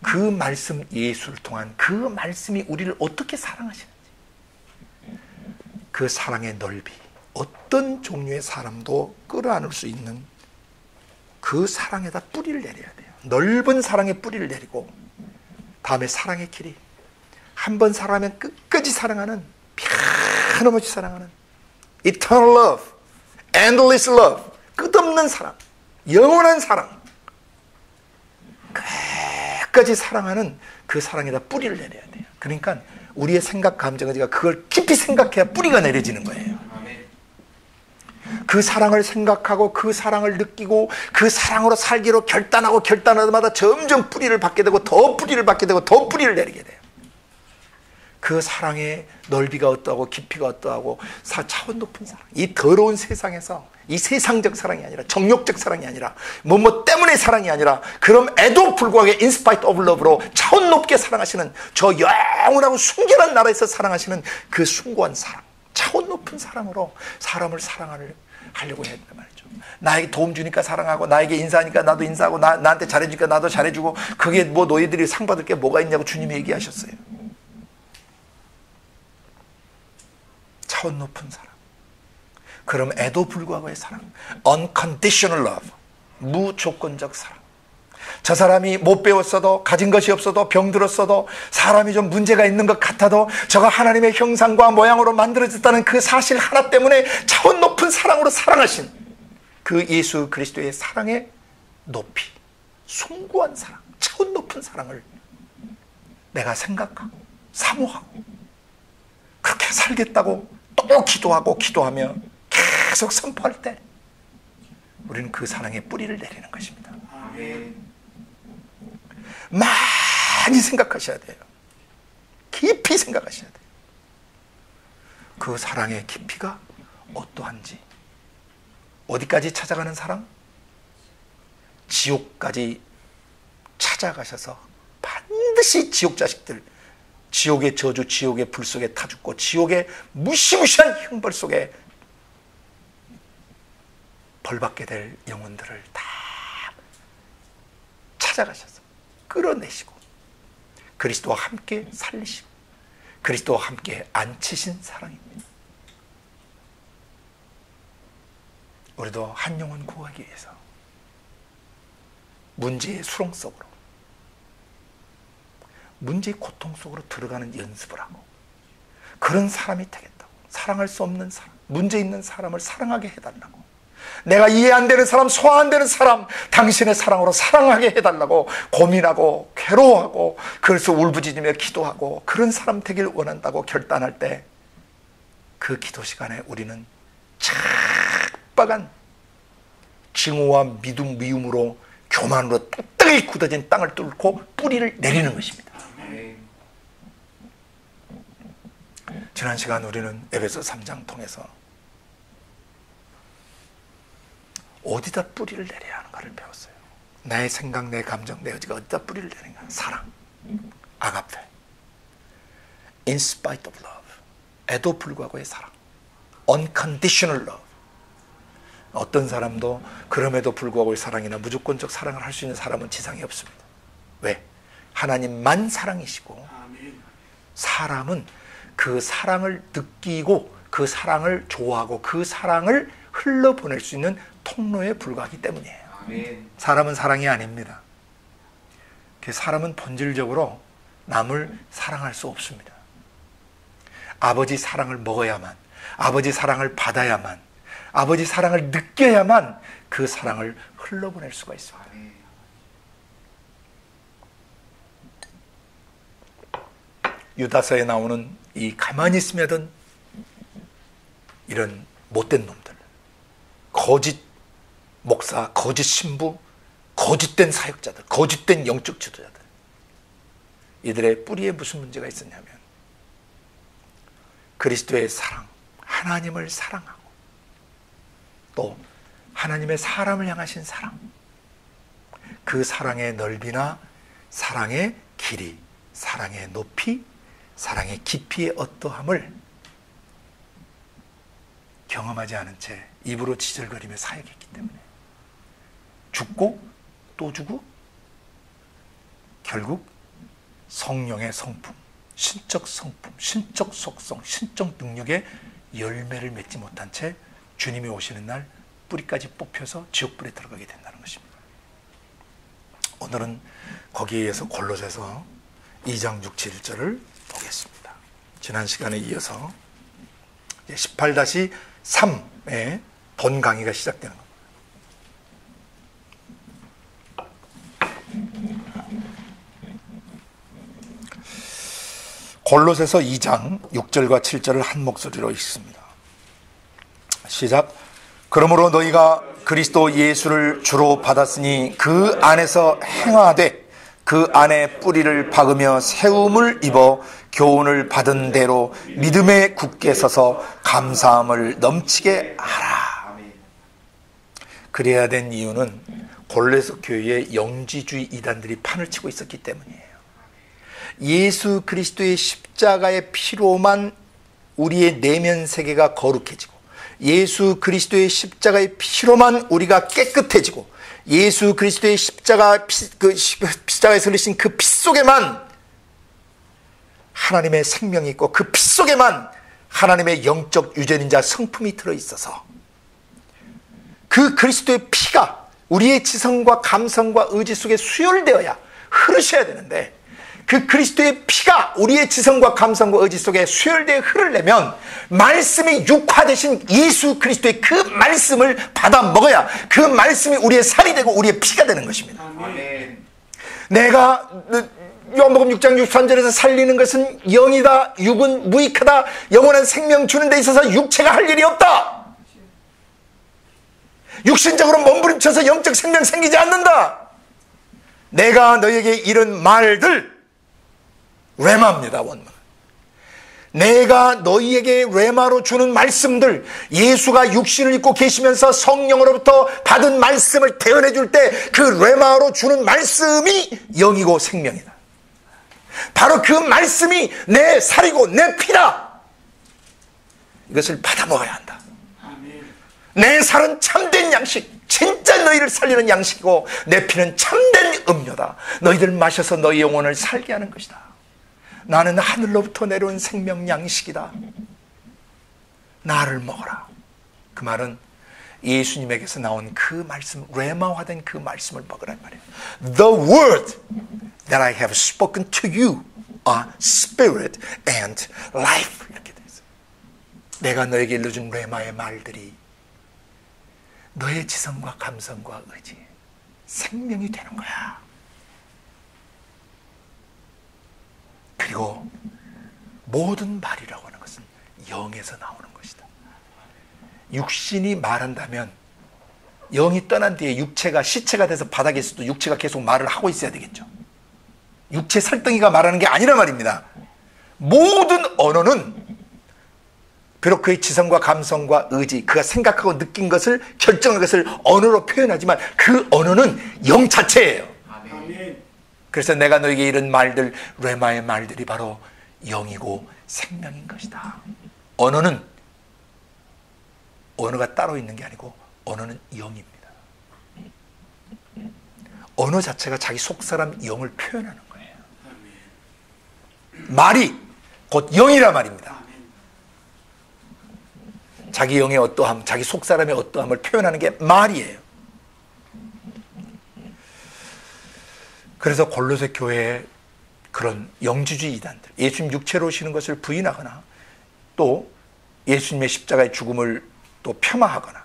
그 말씀 예수를 통한 그 말씀이 우리를 어떻게 사랑하시는지, 그 사랑의 넓이, 어떤 종류의 사람도 끌어안을 수 있는 그 사랑에다 뿌리를 내려야 돼요. 넓은 사랑에 뿌리를 내리고, 다음에 사랑의 길이, 한 번 사랑하면 끝까지 사랑하는, 변함없이 사랑하는 eternal love, endless love, 끝없는 사랑, 영원한 사랑, 끝까지 사랑하는 그 사랑에다 뿌리를 내려야 돼요. 그러니까 우리의 생각, 감정, 의지가 그걸 깊이 생각해야 뿌리가 내려지는 거예요. 그 사랑을 생각하고 그 사랑을 느끼고 그 사랑으로 살기로 결단하고 결단하다마다 점점 뿌리를 받게 되고, 더 뿌리를 받게 되고, 더 뿌리를 내리게 돼요. 그 사랑의 넓이가 어떠하고 깊이가 어떠하고 차원 높은 사랑, 이 더러운 세상에서 이 세상적 사랑이 아니라, 정욕적 사랑이 아니라, 뭐 때문에 사랑이 아니라, 그럼에도 불구하고 in spite of love로 차원 높게 사랑하시는, 저 영원하고 순결한 나라에서 사랑하시는 그 숭고한 사랑, 차원 높은 사랑으로 사람을 사랑하려고 해야 된단 말이죠. 나에게 도움 주니까 사랑하고, 나에게 인사하니까 나도 인사하고, 나한테 잘해주니까 나도 잘해주고, 그게 뭐 너희들이 상 받을 게 뭐가 있냐고 주님이 얘기하셨어요. 차원 높은 사랑, 그럼에도 불구하고의 사랑, unconditional love, 무조건적 사랑. 저 사람이 못 배웠어도, 가진 것이 없어도, 병들었어도, 사람이 좀 문제가 있는 것 같아도, 저가 하나님의 형상과 모양으로 만들어졌다는 그 사실 하나 때문에 차원 높은 사랑으로 사랑하신 그 예수 그리스도의 사랑의 높이, 숭고한 사랑, 차원 높은 사랑을 내가 생각하고 사모하고 그렇게 살겠다고 또 기도하고 기도하며 계속 선포할 때, 우리는 그 사랑의 뿌리를 내리는 것입니다. 많이 생각하셔야 돼요. 깊이 생각하셔야 돼요. 그 사랑의 깊이가 어떠한지. 어디까지 찾아가는 사랑? 지옥까지 찾아가셔서 반드시 지옥 자식들, 지옥의 저주, 지옥의 불 속에 타 죽고, 지옥의 무시무시한 형벌 속에 벌받게 될 영혼들을 다 찾아가셔서 끌어내시고, 그리스도와 함께 살리시고, 그리스도와 함께 앉히신 사랑입니다. 우리도 한 영혼 구하기 위해서 문제의 수렁 속으로, 문제의 고통 속으로 들어가는 연습을 하고, 그런 사람이 되겠다고, 사랑할 수 없는 사람, 문제 있는 사람을 사랑하게 해달라고, 내가 이해 안 되는 사람, 소화 안 되는 사람, 당신의 사랑으로 사랑하게 해달라고 고민하고 괴로워하고, 그래서 울부짖으며 기도하고, 그런 사람 되길 원한다고 결단할 때, 그 기도 시간에 우리는 척박한 증오와 미움으로, 교만으로 뚝딱이 굳어진 땅을 뚫고 뿌리를 내리는 것입니다. 지난 시간 우리는 에베소 3장 통해서 어디다 뿌리를 내려야 하는가를 배웠어요. 나의 생각, 내 감정, 내 의지가 어디다 뿌리를 내리는가. 사랑, 아가페, in spite of love, 에도 불구하고의 사랑, unconditional love. 어떤 사람도 그럼에도 불구하고의 사랑이나 무조건적 사랑을 할 수 있는 사람은 지상에 없습니다. 왜? 하나님만 사랑이시고, 사람은 그 사랑을 느끼고 그 사랑을 좋아하고 그 사랑을 흘러보낼 수 있는 통로에 불과하기 때문이에요. 사람은 사랑이 아닙니다. 사람은 본질적으로 남을 사랑할 수 없습니다. 아버지 사랑을 먹어야만, 아버지 사랑을 받아야만, 아버지 사랑을 느껴야만 그 사랑을 흘러보낼 수가 있습니다. 유다서에 나오는 이 가만히 있으며든 이런 못된 놈들, 거짓 목사, 거짓 신부, 거짓된 사역자들, 거짓된 영적 지도자들, 이들의 뿌리에 무슨 문제가 있었냐면 그리스도의 사랑, 하나님을 사랑하고 또 하나님의 사람을 향하신 사랑, 그 사랑의 넓이나 사랑의 길이, 사랑의 높이, 사랑의 깊이의 어떠함을 경험하지 않은 채 입으로 지절거리며 사역했기 때문에 죽고 또 주고 결국 성령의 성품, 신적 성품, 신적 속성, 신적 능력의 열매를 맺지 못한 채 주님이 오시는 날 뿌리까지 뽑혀서 지옥불에 들어가게 된다는 것입니다. 오늘은 거기에 의해서 골로새서 2장 6, 7절을 보겠습니다. 지난 시간에 이어서 18-3의 본 강의가 시작되는 겁니다. 골로새서 2장 6절과 7절을 한 목소리로 읽습니다. 시작. 그러므로 너희가 그리스도 예수를 주로 받았으니 그 안에서 행하되 그 안에 뿌리를 박으며 세움을 입어 교훈을 받은 대로 믿음에 굳게 서서 감사함을 넘치게 하라. 그래야 된 이유는 골로새 교회에 영지주의 이단들이 판을 치고 있었기 때문이에요. 예수 그리스도의 십자가의 피로만 우리의 내면 세계가 거룩해지고, 예수 그리스도의 십자가의 피로만 우리가 깨끗해지고, 예수 그리스도의 십자가에서 흘리신 그 피 속에만 하나님의 생명이 있고, 그 피 속에만 하나님의 영적 유전인자 성품이 들어있어서 그 그리스도의 피가 우리의 지성과 감성과 의지 속에 수혈되어야 흐르셔야 되는데, 그 그리스도의 피가 우리의 지성과 감성과 의지 속에 수혈되어 흐르려면 말씀이 육화되신 예수 그리스도의 그 말씀을 받아 먹어야 그 말씀이 우리의 살이 되고 우리의 피가 되는 것입니다. 아멘. 내가 요한복음 6장 63절에서 살리는 것은 영이다, 육은 무익하다, 영원한 생명 주는 데 있어서 육체가 할 일이 없다. 육신적으로 몸부림쳐서 영적 생명 생기지 않는다. 내가 너에게 이런 말들, 레마입니다. 원문. 내가 너희에게 레마로 주는 말씀들, 예수가 육신을 입고 계시면서 성령으로부터 받은 말씀을 대언해 줄 때 그 레마로 주는 말씀이 영이고 생명이다. 바로 그 말씀이 내 살이고 내 피다. 이것을 받아 먹어야 한다. 내 살은 참된 양식, 진짜 너희를 살리는 양식이고 내 피는 참된 음료다. 너희들 마셔서 너희 영혼을 살게 하는 것이다. 나는 하늘로부터 내려온 생명 양식이다. 나를 먹어라. 그 말은 예수님에게서 나온 그 말씀, 레마화된 그 말씀을 먹으란 말이에요. The word that I have spoken to you are spirit and life. 이렇게 돼 있어요. 내가 너에게 일러준 레마의 말들이 너의 지성과 감성과 의지, 생명이 되는 거야. 그리고 모든 말이라고 하는 것은 영에서 나오는 것이다. 육신이 말한다면 영이 떠난 뒤에 육체가 시체가 돼서 바닥에 있어도 육체가 계속 말을 하고 있어야 되겠죠. 육체 살덩이가 말하는 게 아니란 말입니다. 모든 언어는 비록 그의 지성과 감성과 의지, 그가 생각하고 느낀 것을, 결정한 것을 언어로 표현하지만 그 언어는 영 자체예요. 그래서 내가 너에게 이런 말들, 레마의 말들이 바로 영이고 생명인 것이다. 언어가 따로 있는 게 아니고 언어는 영입니다. 언어 자체가 자기 속사람 영을 표현하는 거예요. 말이 곧 영이란 말입니다. 자기 영의 어떠함, 자기 속사람의 어떠함을 표현하는 게 말이에요. 그래서 골로새 교회에 그런 영지주의 이단들, 예수님 육체로 오시는 것을 부인하거나 또 예수님의 십자가의 죽음을 또 폄하하거나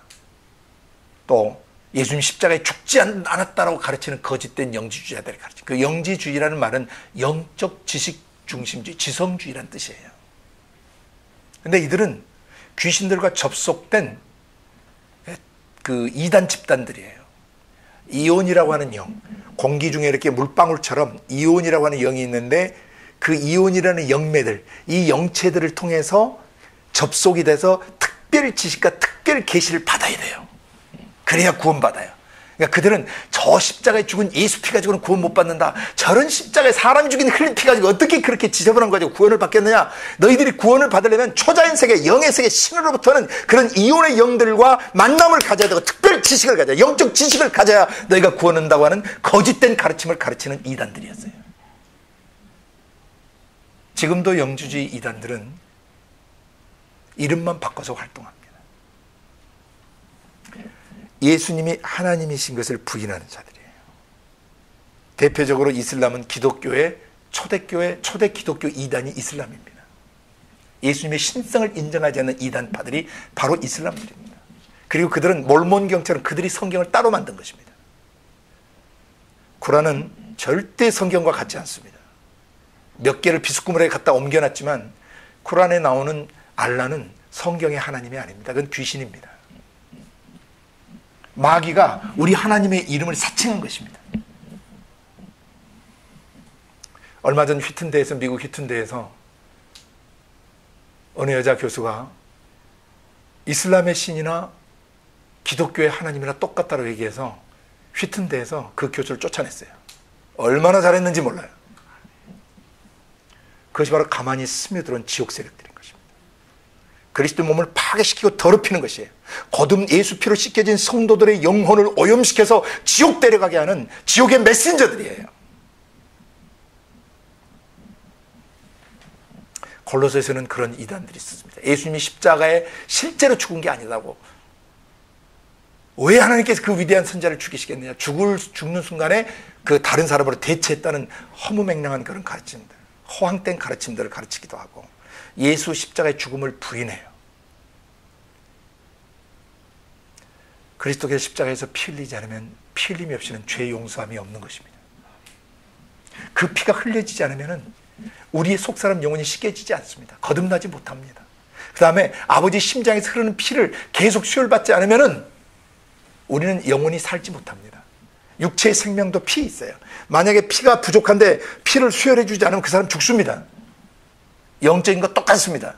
또 예수님 십자가에 죽지 않았다라고 가르치는 거짓된 영지주의자들이 가르치는, 그 영지주의라는 말은 영적 지식 중심주의, 지성주의라는 뜻이에요. 근데 이들은 귀신들과 접속된 그 이단 집단들이에요. 이온이라고 하는 영, 공기 중에 이렇게 물방울처럼 이온이라고 하는 영이 있는데 그 이온이라는 영매들, 이 영체들을 통해서 접속이 돼서 특별 지식과 특별 계시를 받아야 돼요. 그래야 구원받아요. 그러니까 그들은 저 십자가에 죽은 예수 피 가지고는 구원 못 받는다. 저런 십자가에 사람이 죽인 흘린 피 가지고 어떻게 그렇게 지저분한 거 가지고 구원을 받겠느냐. 너희들이 구원을 받으려면 초자연 세계, 영의 세계, 신으로부터는 그런 이혼의 영들과 만남을 가져야 되고 특별 지식을 가져야, 영적 지식을 가져야 너희가 구원한다고 하는 거짓된 가르침을 가르치는 이단들이었어요. 지금도 영주주의 이단들은 이름만 바꿔서 활동합니다. 예수님이 하나님이신 것을 부인하는 자들이에요. 대표적으로 이슬람은 기독교의 초대 기독교 이단이 이슬람입니다. 예수님의 신성을 인정하지 않는 이단파들이 바로 이슬람들입니다. 그리고 그들은 몰몬경처럼 그들이 성경을 따로 만든 것입니다. 쿠란은 절대 성경과 같지 않습니다. 몇 개를 비스꾸물에 갖다 옮겨놨지만 쿠란에 나오는 알라는 성경의 하나님이 아닙니다. 그건 귀신입니다. 마귀가 우리 하나님의 이름을 사칭한 것입니다. 얼마 전 휘튼대에서, 미국 휘튼대에서 어느 여자 교수가 이슬람의 신이나 기독교의 하나님이나 똑같다고 얘기해서 휘튼대에서 그 교수를 쫓아냈어요. 얼마나 잘했는지 몰라요. 그것이 바로 가만히 스며들어온 지옥 세력들인 것입니다. 그리스도 몸을 파괴시키고 더럽히는 것이에요. 거듭 예수 피로 씻겨진 성도들의 영혼을 오염시켜서 지옥 데려가게 하는 지옥의 메신저들이에요. 골로새서에는 그런 이단들이 있었습니다. 예수님이 십자가에 실제로 죽은 게 아니라고. 왜 하나님께서 그 위대한 선자를 죽이시겠느냐. 죽는 순간에 그 다른 사람으로 대체했다는 허무맹랑한 그런 가르침들, 허황된 가르침들을 가르치기도 하고, 예수 십자가의 죽음을 부인해요. 그리스도께서 십자가에서 피 흘리지 않으면 피 흘림이 없이는 죄 용서함이 없는 것입니다. 그 피가 흘려지지 않으면 우리의 속사람 영혼이 씻겨지지 않습니다. 거듭나지 못합니다. 그 다음에 아버지 심장에서 흐르는 피를 계속 수혈받지 않으면 우리는 영혼이 살지 못합니다. 육체의 생명도 피 있어요. 만약에 피가 부족한데 피를 수혈해 주지 않으면 그 사람 죽습니다. 영적인 거 똑같습니다.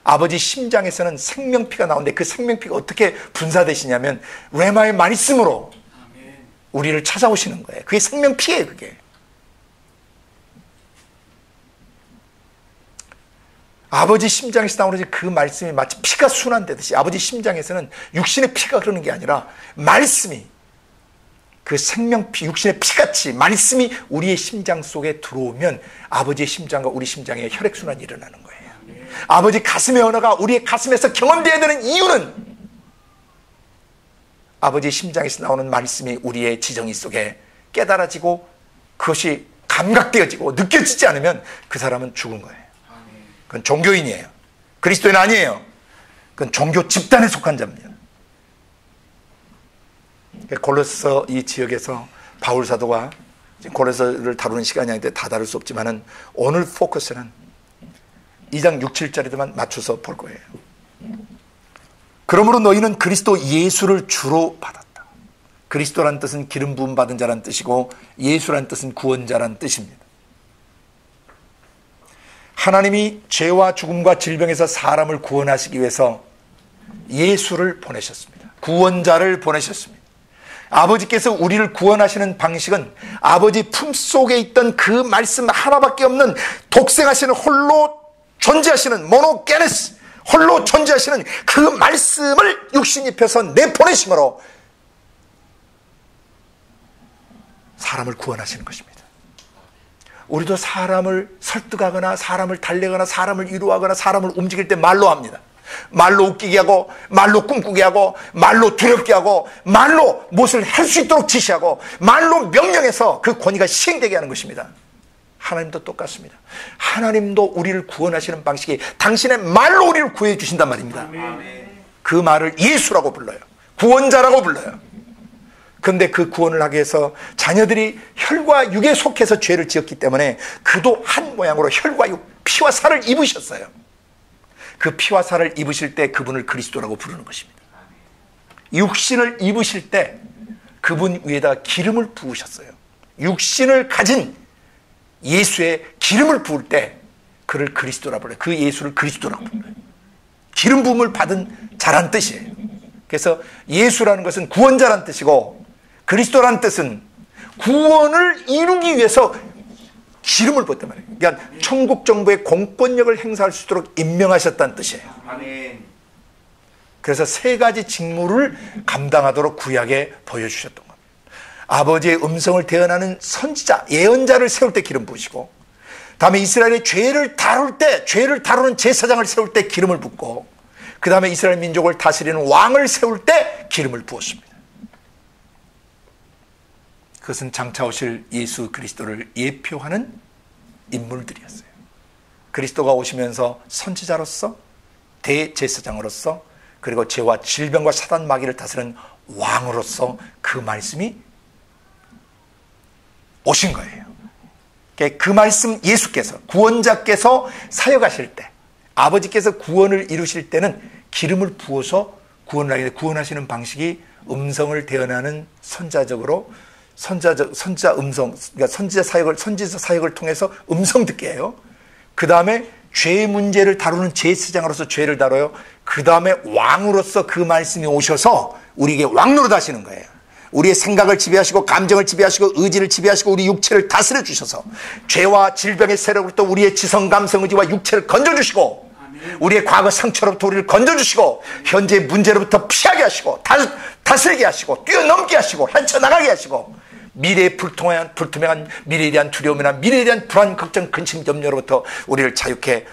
아버지 심장에서는 생명피가 나오는데 그 생명피가 어떻게 분사되시냐면 레마의 말씀으로 우리를 찾아오시는 거예요. 그게 생명피예요. 그게. 아버지 심장에서 나오는 그 말씀이 마치 피가 순환되듯이 아버지 심장에서는 육신의 피가 흐르는 게 아니라 말씀이, 그 생명피, 육신의 피같이 말씀이 우리의 심장 속에 들어오면 아버지의 심장과 우리 심장에 혈액순환이 일어나는 거예요. 아버지 가슴의 언어가 우리의 가슴에서 경험되어야 되는 이유는 아버지 심장에서 나오는 말씀이 우리의 지정이 속에 깨달아지고 그것이 감각되어지고 느껴지지 않으면 그 사람은 죽은 거예요. 그건 종교인이에요. 그리스도인 아니에요. 그건 종교 집단에 속한 자입니다. 골로새 이 지역에서 바울 사도가, 골로새를 다루는 시간이 아닌데 다 다룰 수 없지만은 오늘 포커스는 2장 6, 7절에만 맞춰서 볼 거예요. 그러므로 너희는 그리스도 예수를 주로 받았다. 그리스도란 뜻은 기름 부음 받은 자란 뜻이고 예수란 뜻은 구원자란 뜻입니다. 하나님이 죄와 죽음과 질병에서 사람을 구원하시기 위해서 예수를 보내셨습니다. 구원자를 보내셨습니다. 아버지께서 우리를 구원하시는 방식은 아버지 품속에 있던 그 말씀 하나밖에 없는 독생하시는 홀로 존재하시는 모노게네스, 홀로 존재하시는 그 말씀을 육신 입혀서 내보내심으로 사람을 구원하시는 것입니다. 우리도 사람을 설득하거나 사람을 달래거나 사람을 위로하거나 사람을 움직일 때 말로 합니다. 말로 웃기게 하고 말로 꿈꾸게 하고 말로 두렵게 하고 말로 무엇을 할 수 있도록 지시하고 말로 명령해서 그 권위가 시행되게 하는 것입니다. 하나님도 똑같습니다. 하나님도 우리를 구원하시는 방식이 당신의 말로 우리를 구해 주신단 말입니다. 그 말을 예수라고 불러요. 구원자라고 불러요. 그런데 그 구원을 하기 위해서 자녀들이 혈과 육에 속해서 죄를 지었기 때문에 그도 한 모양으로 혈과 육, 피와 살을 입으셨어요. 그 피와 살을 입으실 때 그분을 그리스도라고 부르는 것입니다. 육신을 입으실 때 그분 위에다 기름을 부으셨어요. 육신을 가진 예수의 기름을 부을 때 그를 그리스도라고 불러요. 그 예수를 그리스도라고 불러요. 기름 부음을 받은 자란 뜻이에요. 그래서 예수라는 것은 구원자란 뜻이고 그리스도란 뜻은 구원을 이루기 위해서 기름을 부었단 말이에요. 그러니까 천국 정부의 공권력을 행사할 수 있도록 임명하셨다는 뜻이에요. 아멘. 그래서 세 가지 직무를 감당하도록 구약에 보여주셨던 겁니다. 아버지의 음성을 대언하는 선지자, 예언자를 세울 때 기름 부으시고, 다음에 이스라엘의 죄를 다룰 때, 죄를 다루는 제사장을 세울 때 기름을 붓고, 그 다음에 이스라엘 민족을 다스리는 왕을 세울 때 기름을 부었습니다. 그것은 장차 오실 예수 그리스도를 예표하는 인물들이었어요. 그리스도가 오시면서 선지자로서, 대제사장으로서, 그리고 죄와 질병과 사단 마귀를 다스리는 왕으로서 그 말씀이 오신 거예요. 그 말씀, 예수께서, 구원자께서 사역하실 때, 아버지께서 구원을 이루실 때는 기름을 부어서 구원을 하게 돼. 구원하시는 방식이 음성을 대언하는 선지자적으로, 선지자 음성, 그러니까 선지자 사역을 통해서 음성 듣게 해요. 그 다음에 죄의 문제를 다루는 제사장으로서 죄를 다뤄요. 그 다음에 왕으로서 그 말씀이 오셔서 우리에게 왕노릇 하시는 거예요. 우리의 생각을 지배하시고, 감정을 지배하시고, 의지를 지배하시고, 우리 육체를 다스려 주셔서 죄와 질병의 세력으로부터 우리의 지성, 감성, 의지와 육체를 건져주시고, 우리의 과거 상처로부터 우리를 건져주시고, 현재의 문제로부터 피하게 하시고, 다스리게 하시고, 뛰어넘게 하시고, 헤쳐나가게 하시고, 미래의 불투명한 미래에 대한 두려움이나 미래에 대한 불안, 걱정, 근심, 염려로부터 우리를 자유케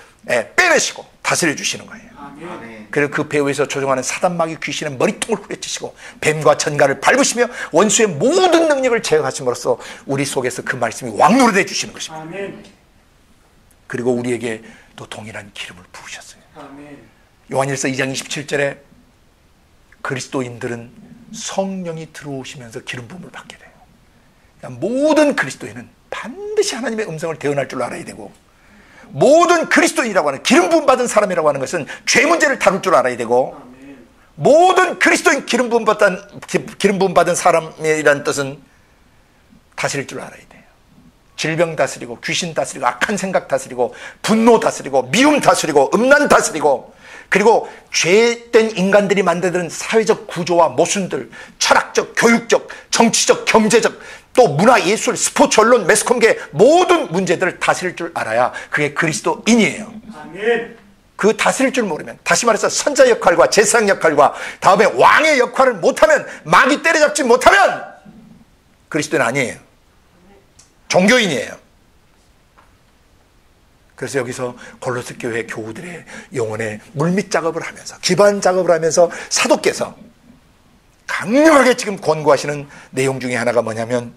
빼내시고 다스려 주시는 거예요. 아멘. 그리고 그 배후에서 조종하는 사단 마귀 귀신의 머리통을 후려치시고 뱀과 전갈을 밟으시며 원수의 모든 능력을 제거하심으로써 우리 속에서 그 말씀이 왕노릇해 주시는 것입니다. 아멘. 그리고 우리에게 또 동일한 기름을 부으셨어요. 아멘. 요한일서 2장 27절에 그리스도인들은 성령이 들어오시면서 기름 부음을 받게 돼요. 그러니까 모든 그리스도인은 반드시 하나님의 음성을 대언할 줄 알아야 되고, 모든 그리스도인이라고 하는, 기름 부음 받은 사람이라고 하는 것은 죄 문제를 다룰 줄 알아야 되고, 모든 그리스도인 기름 부음 받은 사람이라는 뜻은 다스릴 줄 알아야 돼요. 질병 다스리고, 귀신 다스리고, 악한 생각 다스리고, 분노 다스리고, 미움 다스리고, 음란 다스리고, 그리고 죄된 인간들이 만드는 사회적 구조와 모순들, 철학적, 교육적, 정치적, 경제적, 또 문화, 예술, 스포츠, 언론, 매스컴계 모든 문제들을 다스릴 줄 알아야 그게 그리스도인이에요. 아멘. 그 다스릴 줄 모르면, 다시 말해서 선자 역할과 제사장 역할과 다음에 왕의 역할을 못하면, 마귀 때려잡지 못하면 그리스도인 아니에요. 종교인이에요. 그래서 여기서 골로새 교회 교우들의 영혼의 물밑 작업을 하면서, 기반 작업을 하면서 사도께서 강력하게 지금 권고하시는 내용 중에 하나가 뭐냐면,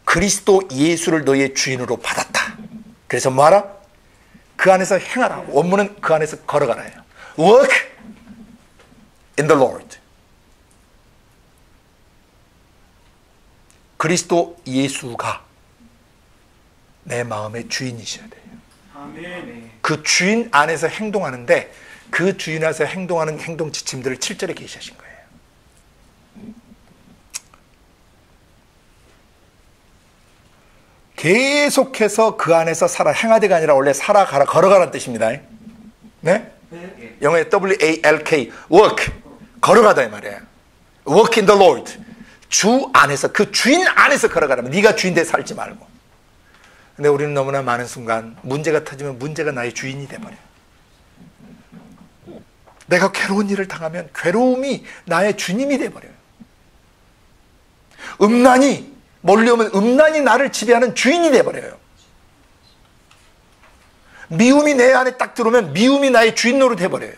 그리스도 예수를 너희의 주인으로 받았다. 그래서 뭐하라? 그 안에서 행하라. 원문은 그 안에서 걸어가라예요. Walk in the Lord. 그리스도 예수가 내 마음의 주인이셔야 돼요. 아멘. 그 주인 안에서 행동하는데, 그 주인 안에서 행동하는 행동 지침들을 7절에 계시하신 거예요. 계속해서 그 안에서 살아. 행하되가 아니라 원래 살아가라, 걸어가라는 뜻입니다. 네? 영어에 W-A-L-K, walk, 걸어가다 이 말이에요. Walk in the Lord. 주 안에서, 그 주인 안에서 걸어가라면, 네가 주인 돼 살지 말고. 근데 우리는 너무나 많은 순간 문제가 터지면 문제가 나의 주인이 돼버려요. 내가 괴로운 일을 당하면 괴로움이 나의 주님이 돼버려요. 음란이 몰려오면 음란이 나를 지배하는 주인이 돼버려요. 미움이 내 안에 딱 들어오면 미움이 나의 주인 노릇 해버려요.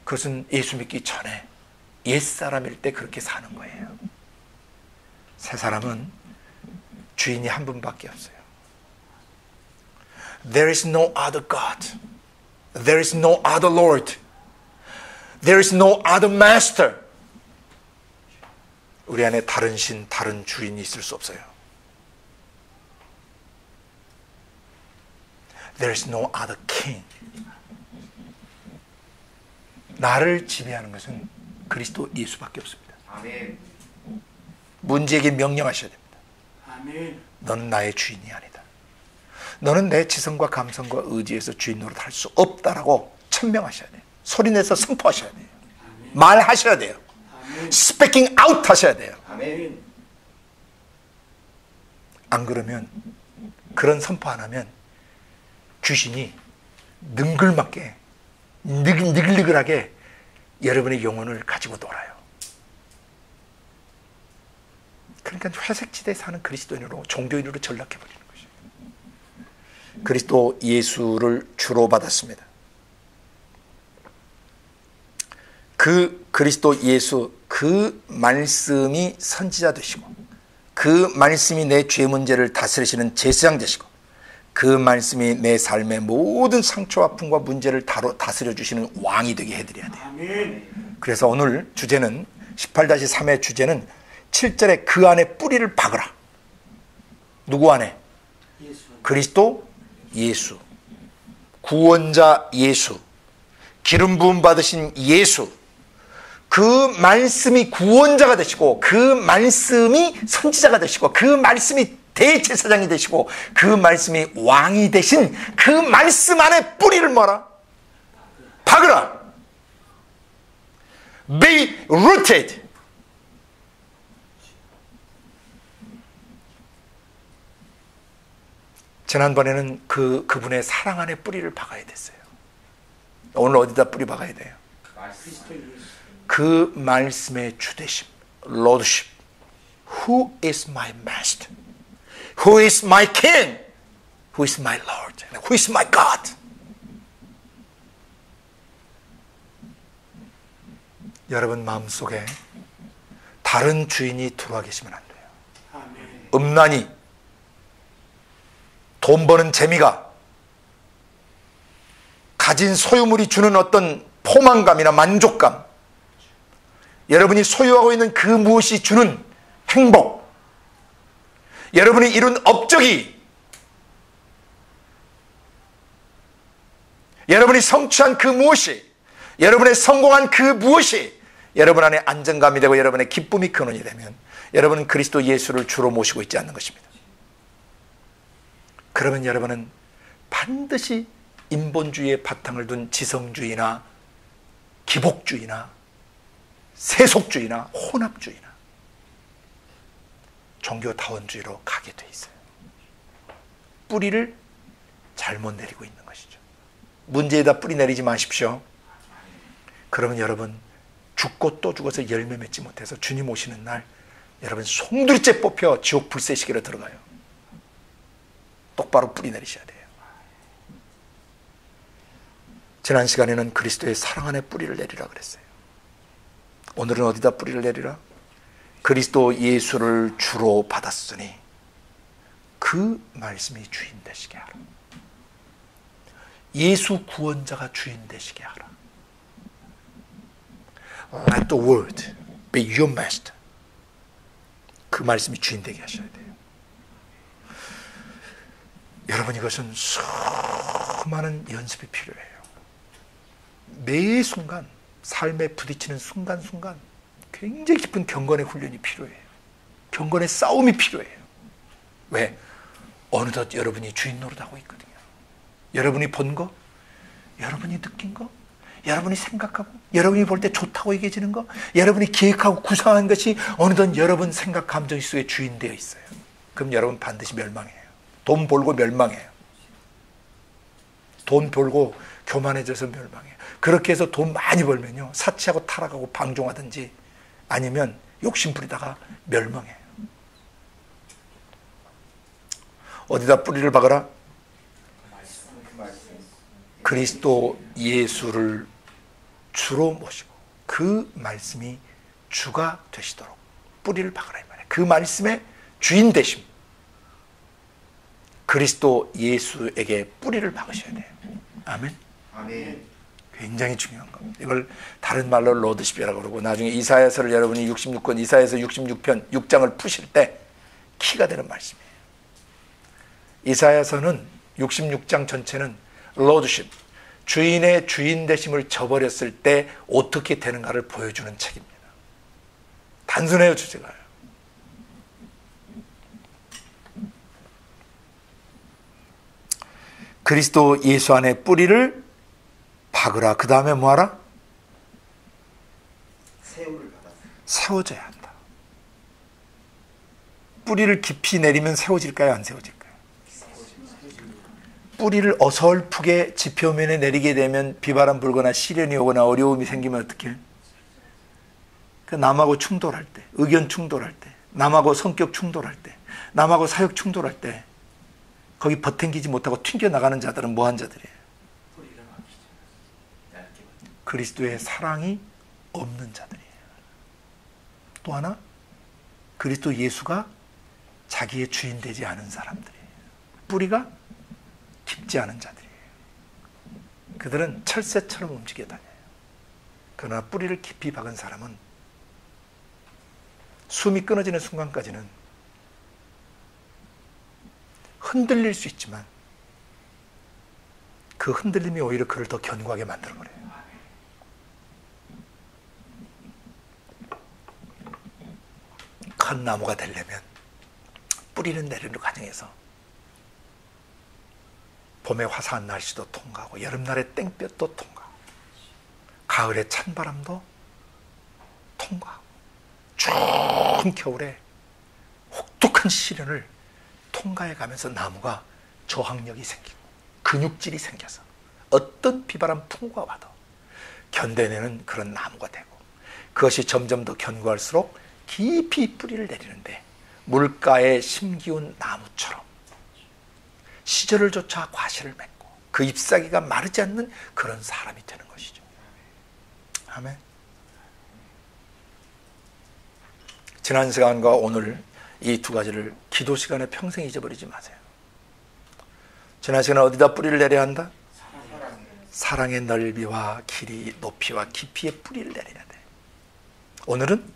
그것은 예수 믿기 전에 옛사람일 때 그렇게 사는 거예요. 새 사람은 주인이 한 분밖에 없어요. There is no other God. There is no other Lord. There is no other Master. 우리 안에 다른 신, 다른 주인이 있을 수 없어요. There is no other King. 나를 지배하는 것은 그리스도 예수밖에 없습니다. 아멘. 문제에게 명령하셔야 됩니다. 아멘. 너는 나의 주인이 아니다. 너는 내 지성과 감성과 의지에서 주인 노릇 할 수 없다라고 천명하셔야 돼요. 소리내서 선포하셔야 돼요. 말하셔야 돼요. 스피킹 아웃 하셔야 돼요. 아멘. 안 그러면, 그런 선포 안 하면 귀신이 능글맞게 니글니글하게 여러분의 영혼을 가지고 놀아요. 그러니까 회색지대에 사는 그리스도인으로, 종교인으로 전락해버리는 것이에요. 그리스도 예수를 주로 받았습니다. 그 그리스도 예수, 그 말씀이 선지자 되시고, 그 말씀이 내 죄 문제를 다스리시는 제사장 되시고, 그 말씀이 내 삶의 모든 상처, 아픔과 문제를 다스려 주시는 왕이 되게 해드려야 돼요. 아멘. 그래서 오늘 주제는 18-3의 주제는 7절에 그 안에 뿌리를 박으라. 누구 안에? 예수. 그리스도 예수, 구원자 예수, 기름 부음 받으신 예수, 그 말씀이 구원자가 되시고, 그 말씀이 선지자가 되시고, 그 말씀이 대제사장이 되시고, 그 말씀이 왕이 되신 그 말씀 안에 뿌리를 뭐라? 박으라. Be rooted. 지난번에는 그분의 사랑 안에 뿌리를 박아야 됐어요. 오늘 어디다 뿌리 박아야 돼요? 그리스도 예수. 그 말씀의 주되심, Lordship. Who is my master? Who is my king? Who is my Lord? Who is my God? 여러분 마음속에 다른 주인이 들어와 계시면 안 돼요. 아멘. 음란이, 돈 버는 재미가, 가진 소유물이 주는 어떤 포만감이나 만족감, 여러분이 소유하고 있는 그 무엇이 주는 행복, 여러분이 이룬 업적이, 여러분이 성취한 그 무엇이, 여러분의 성공한 그 무엇이 여러분 안에 안정감이 되고 여러분의 기쁨이 근원이 되면 여러분은 그리스도 예수를 주로 모시고 있지 않는 것입니다. 그러면 여러분은 반드시 인본주의의 바탕을 둔 지성주의나 기복주의나 세속주의나 혼합주의나 종교다원주의로 가게 돼 있어요. 뿌리를 잘못 내리고 있는 것이죠. 문제에다 뿌리 내리지 마십시오. 그러면 여러분 죽고 또 죽어서 열매 맺지 못해서 주님 오시는 날 여러분 송두리째 뽑혀 지옥 불새시계로 들어가요. 똑바로 뿌리 내리셔야 돼요. 지난 시간에는 그리스도의 사랑 안에 뿌리를 내리라 그랬어요. 오늘은 어디다 뿌리를 내리라? 그리스도 예수를 주로 받았으니 그 말씀이 주인 되시게 하라. 예수 구원자가 주인 되시게 하라. Let the word be your master. 그 말씀이 주인 되게 하셔야 돼요. 여러분 이것은 수많은 연습이 필요해요. 매 순간 삶에 부딪히는 순간순간 굉장히 깊은 경건의 훈련이 필요해요. 경건의 싸움이 필요해요. 왜? 어느덧 여러분이 주인 노릇하고 있거든요. 여러분이 본 거, 여러분이 느낀 거, 여러분이 생각하고, 여러분이 볼 때 좋다고 얘기해지는 거, 여러분이 기획하고 구상한 것이 어느덧 여러분 생각, 감정 속에 주인 되어 있어요. 그럼 여러분 반드시 멸망해요. 돈 벌고 멸망해요. 돈 벌고 교만해져서 멸망해요. 그렇게 해서 돈 많이 벌면요, 사치하고 타락하고 방종하든지 아니면 욕심 부리다가 멸망해요. 어디다 뿌리를 박아라? 그리스도 예수를 주로 모시고 그 말씀이 주가 되시도록 뿌리를 박아라 이 말이에요. 그 말씀의 주인 되심, 그리스도 예수에게 뿌리를 박으셔야 돼요. 아멘. 아멘. 굉장히 중요한 겁니다. 이걸 다른 말로 로드십이라고 그러고, 나중에 이사야서를 여러분이 66권 이사야서 66편 6장을 푸실 때 키가 되는 말씀이에요. 이사야서는 66장 전체는 로드십, 주인의 주인 되심을 저버렸을 때 어떻게 되는가를 보여주는 책입니다. 단순해요, 주제가요. 그리스도 예수 안에 뿌리를 박으라. 그 다음에 뭐하라? 세우를 받았어요. 세워져야 한다. 뿌리를 깊이 내리면 세워질까요? 안 세워질까요? 뿌리를 어설프게 지표면에 내리게 되면 비바람 불거나 시련이 오거나 어려움이 생기면 어떻게? 그 남하고 충돌할 때, 의견 충돌할 때, 남하고 성격 충돌할 때, 남하고 사역 충돌할 때 거기 버팅기지 못하고 튕겨나가는 자들은 뭐한 자들이에요? 그리스도의 사랑이 없는 자들이에요. 또 하나, 그리스도 예수가 자기의 주인 되지 않은 사람들이에요. 뿌리가 깊지 않은 자들이에요. 그들은 철새처럼 움직여 다녀요. 그러나 뿌리를 깊이 박은 사람은 숨이 끊어지는 순간까지는 흔들릴 수 있지만 그 흔들림이 오히려 그를 더 견고하게 만들어버려요. 큰 나무가 되려면 뿌리는 내리는 과정에서 봄에 화사한 날씨도 통과하고 여름날의 땡볕도 통과하고 가을의 찬바람도 통과하고 추운 겨울에 혹독한 시련을 통과해 가면서 나무가 저항력이 생기고 근육질이 생겨서 어떤 비바람 풍과 와도 견뎌내는 그런 나무가 되고 그것이 점점 더 견고할수록 깊이 뿌리를 내리는데 물가에 심기운 나무처럼 시절을 쫓아 과실을 맺고 그 잎사귀가 마르지 않는 그런 사람이 되는 것이죠. 아멘. 지난 시간과 오늘 이 두 가지를 기도 시간에 평생 잊어버리지 마세요. 지난 시간에 어디다 뿌리를 내려야 한다? 사랑의 넓이와 길이, 높이와 깊이의 뿌리를 내려야 돼. 오늘은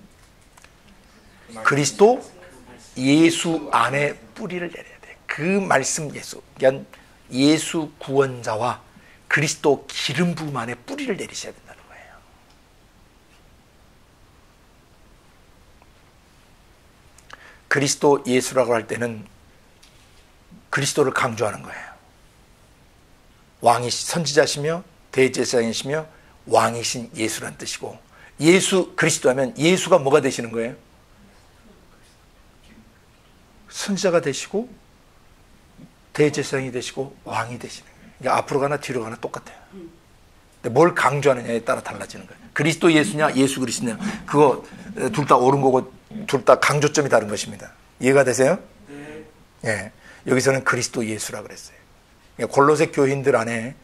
그리스도 예수 안에 뿌리를 내려야 돼. 그 말씀 예수, 그러니까 예수 구원자와 그리스도 기름 부음 안에 뿌리를 내리셔야 된다는 거예요. 그리스도 예수라고 할 때는 그리스도를 강조하는 거예요. 왕이 선지자시며 대제사장이시며 왕이신 예수란 뜻이고, 예수 그리스도 하면 예수가 뭐가 되시는 거예요? 선지자가 되시고 대제사장이 되시고 왕이 되시는 거예요. 그러니까 앞으로 가나 뒤로 가나 똑같아요. 근데 뭘 강조하느냐에 따라 달라지는 거예요. 그리스도 예수냐 예수 그리스도냐, 그거 둘 다 옳은 거고 둘 다 강조점이 다른 것입니다. 이해가 되세요? 네. 예. 여기서는 그리스도 예수라 그랬어요. 그러니까 골로새 교인들 안에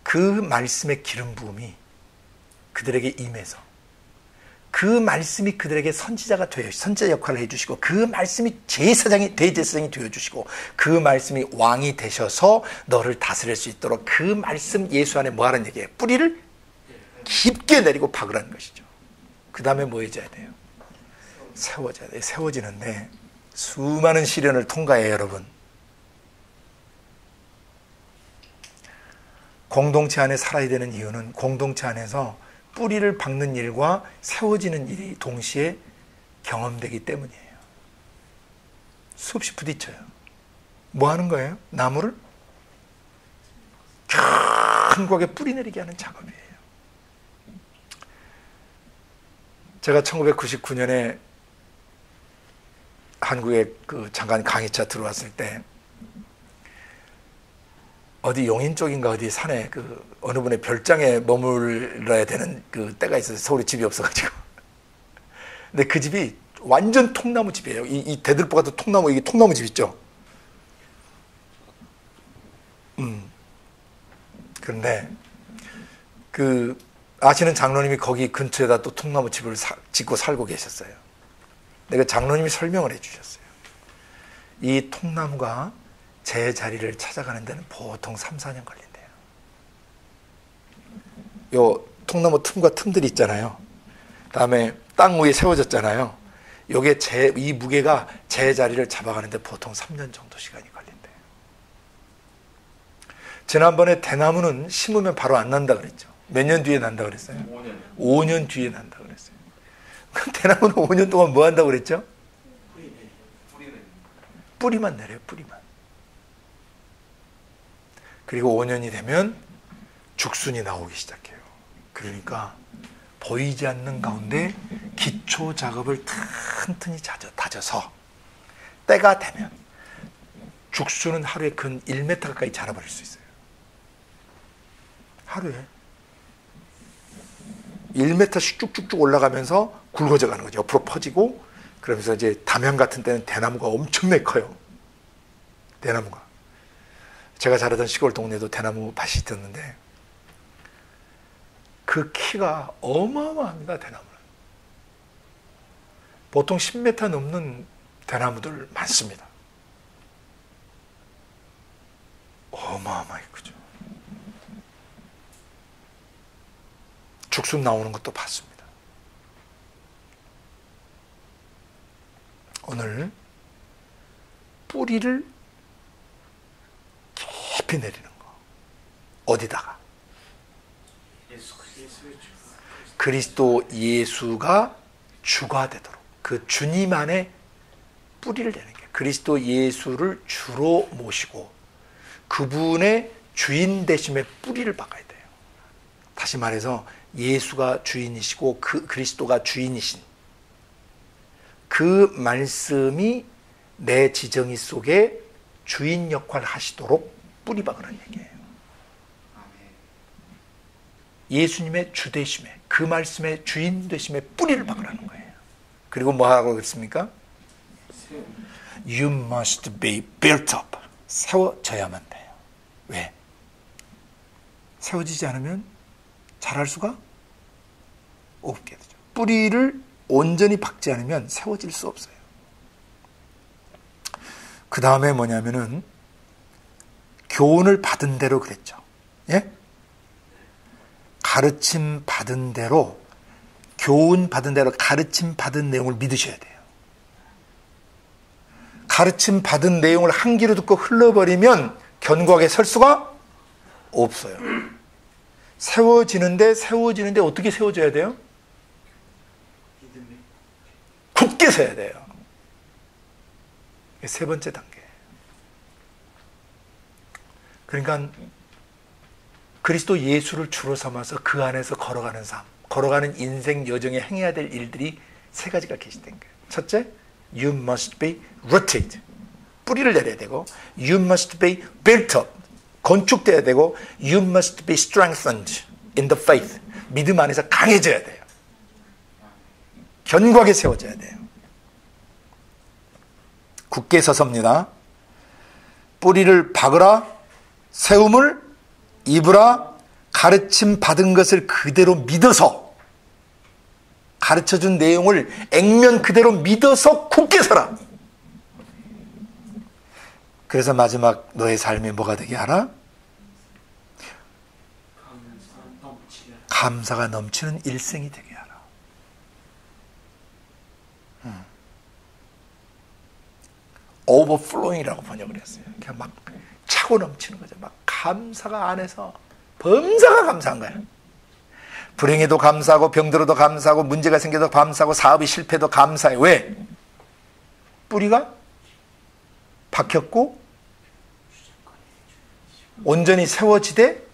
그 말씀의 기름 부음이 그들에게 임해서 그 말씀이 그들에게 선지자가 되어 선지자 역할을 해주시고, 그 말씀이 제사장이 대제사장이 되어주시고, 그 말씀이 왕이 되셔서 너를 다스릴 수 있도록 그 말씀 예수 안에 뭐 하는 얘기예요? 뿌리를 깊게 내리고 박으라는 것이죠. 그 다음에 뭐 해줘야 돼요? 세워져야 돼요. 세워지는데 수많은 시련을 통과해요. 여러분, 공동체 안에 살아야 되는 이유는 공동체 안에서 뿌리를 박는 일과 세워지는 일이 동시에 경험되기 때문이에요. 수없이 부딪혀요. 뭐 하는 거예요? 나무를 견고하게 뿌리 내리게 하는 작업이에요. 제가 1999년에 한국에 잠깐 강의차 들어왔을 때 어디 용인 쪽인가 어디 산에 어느 분의 별장에 머물러야 되는 그 때가 있어서 서울에 집이 없어가지고. 근데 그 집이 완전 통나무 집이에요. 이 대들보 같은 통나무, 이게 통나무 집 있죠. 그런데 아시는 장로님이 거기 근처에다 또 통나무 집을 짓고 살고 계셨어요. 근데 그 장로님이 설명을 해주셨어요. 이 통나무가 제 자리를 찾아가는 데는 보통 3, 4년 걸린대요. 요 통나무 틈과 틈들이 있잖아요. 다음에 땅 위에 세워졌잖아요. 요게 이 무게가 제 자리를 잡아가는데 보통 3년 정도 시간이 걸린대요. 지난번에 대나무는 심으면 바로 안 난다 그랬죠. 몇 년 뒤에 난다 그랬어요? 5년 뒤에 난다 그랬어요. 그럼 대나무는 5년 동안 뭐 한다고 그랬죠? 뿌리만 내려요. 뿌리만. 그리고 5년이 되면 죽순이 나오기 시작해요. 그러니까 보이지 않는 가운데 기초 작업을 튼튼히 다져서 때가 되면 죽수는 하루에 근 1m 가까이 자라버릴 수 있어요. 하루에 1m씩 쭉쭉쭉 올라가면서 굵어져 가는 거죠. 옆으로 퍼지고, 그러면서 이제 담양 같은 데는 대나무가 엄청나게 커요. 대나무가. 제가 자라던 시골 동네도 대나무 밭이 있었는데 그 키가 어마어마합니다. 대나무는. 보통 10m 넘는 대나무들 많습니다. 어마어마하게 크죠. 죽순 나오는 것도 봤습니다. 오늘 뿌리를 깊이 내리는 거. 어디다가? 그리스도 예수가 주가 되도록, 그 주님 안에 뿌리를 내는 게, 그리스도 예수를 주로 모시고 그분의 주인 되심의 뿌리를 박아야 돼요. 다시 말해서 예수가 주인이시고 그리스도가 주인이신 그 말씀이 내 지정이 속에 주인 역할을 하시도록 뿌리 박으라는 얘기예요. 예수님의 주 되심에, 그 말씀의 주인 되심에 뿌리를 박으라는 거예요. 그리고 뭐 하고 그랬습니까? You must be built up. 세워져야만 돼요. 왜? 세워지지 않으면 자랄 수가 없게 되죠. 뿌리를 온전히 박지 않으면 세워질 수 없어요. 그 다음에 뭐냐면은 교훈을 받은 대로 그랬죠. 예? 가르침 받은 대로, 교훈 받은 대로 가르침 받은 내용을 믿으셔야 돼요. 가르침 받은 내용을 한 귀로 듣고 흘러버리면 견고하게 설 수가 없어요. 세워지는데 어떻게 세워져야 돼요? 굳게 서야 돼요. 세 번째 단계. 그러니까 그리스도 예수를 주로 삼아서 그 안에서 걸어가는 삶, 걸어가는 인생 여정에 행해야 될 일들이 세 가지가 게시된 거예요. 첫째, you must be rooted. 뿌리를 내려야 되고, you must be built up. 건축돼야 되고, you must be strengthened in the faith. 믿음 안에서 강해져야 돼요. 견고하게 세워져야 돼요. 굳게 서섭니다. 뿌리를 박으라, 세움을 입으라, 가르침 받은 것을 그대로 믿어서, 가르쳐준 내용을 액면 그대로 믿어서 굳게 서라. 그래서 마지막 너의 삶이 뭐가 되게 하라? 감사가 넘치는 일생이 되게 하라. overflowing이라고 번역을 했어요. 그냥 막 차고 넘치는 거죠. 막 감사가 안에서 범사가 감사한 거야. 불행해도 감사하고, 병들어도 감사하고, 문제가 생겨도 감사하고, 사업이 실패해도 감사해. 왜? 뿌리가 박혔고 온전히 세워지되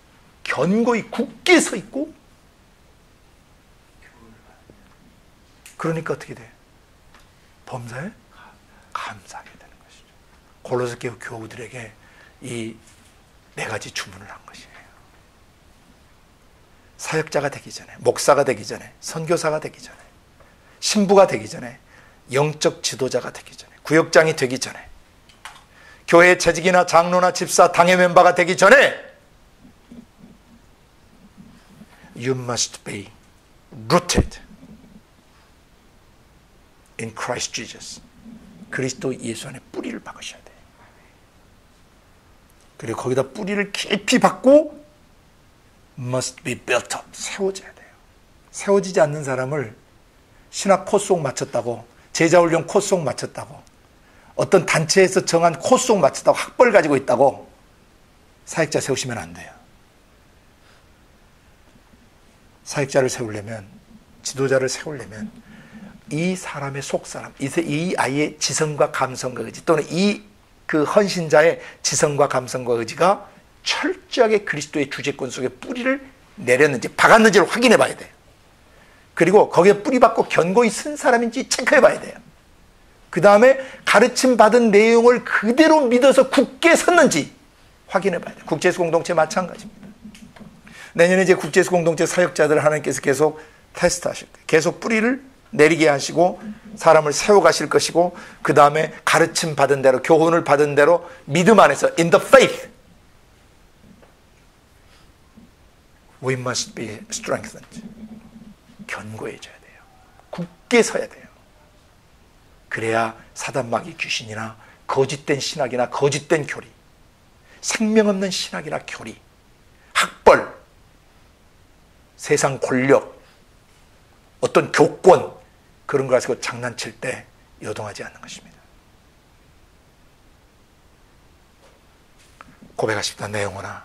견고히 굳게 서 있고, 그러니까 어떻게 돼? 범사에 감사하게 되는 것이죠. 골로새 교우들에게 이 네 가지 주문을 한 것이에요. 사역자가 되기 전에, 목사가 되기 전에, 선교사가 되기 전에, 신부가 되기 전에, 영적 지도자가 되기 전에, 구역장이 되기 전에, 교회 재직이나 장로나 집사, 당회 멤버가 되기 전에 You must be rooted in Christ Jesus. 그리스도 예수 안에 뿌리를 박으셔야 돼요. 그리고 거기다 뿌리를 깊이 박고 must be built up. 세워져야 돼요. 세워지지 않는 사람을 신학 코스속 맞췄다고, 제자훈련 코스속 맞췄다고, 어떤 단체에서 정한 코스속 맞췄다고 학벌 가지고 있다고 사역자 세우시면 안 돼요. 사역자를 세우려면, 지도자를 세우려면 이 사람의 속사람, 이 아이의 지성과 감성과 의지, 또는 그 헌신자의 지성과 감성과 의지가 철저하게 그리스도의 주재권 속에 뿌리를 내렸는지 박았는지를 확인해 봐야 돼요. 그리고 거기에 뿌리 박고 견고히 쓴 사람인지 체크해 봐야 돼요. 그 다음에 가르침 받은 내용을 그대로 믿어서 굳게 섰는지 확인해 봐야 돼요. 국제예수 공동체 마찬가지입니다. 내년에 이제 국제예수 공동체 사역자들을 하나님께서 계속 테스트하실 거예요. 계속 뿌리를 내리게 하시고 사람을 세워가실 것이고, 그 다음에 가르침 받은 대로, 교훈을 받은 대로 믿음 안에서 in the faith we must be strengthened. 견고해져야 돼요. 굳게 서야 돼요. 그래야 사단마귀 귀신이나 거짓된 신학이나 거짓된 교리, 생명 없는 신학이나 교리, 학벌, 세상 권력, 어떤 교권, 그런 거 가지고 장난칠 때 요동하지 않는 것입니다. 고백하십니다. 내 영혼아,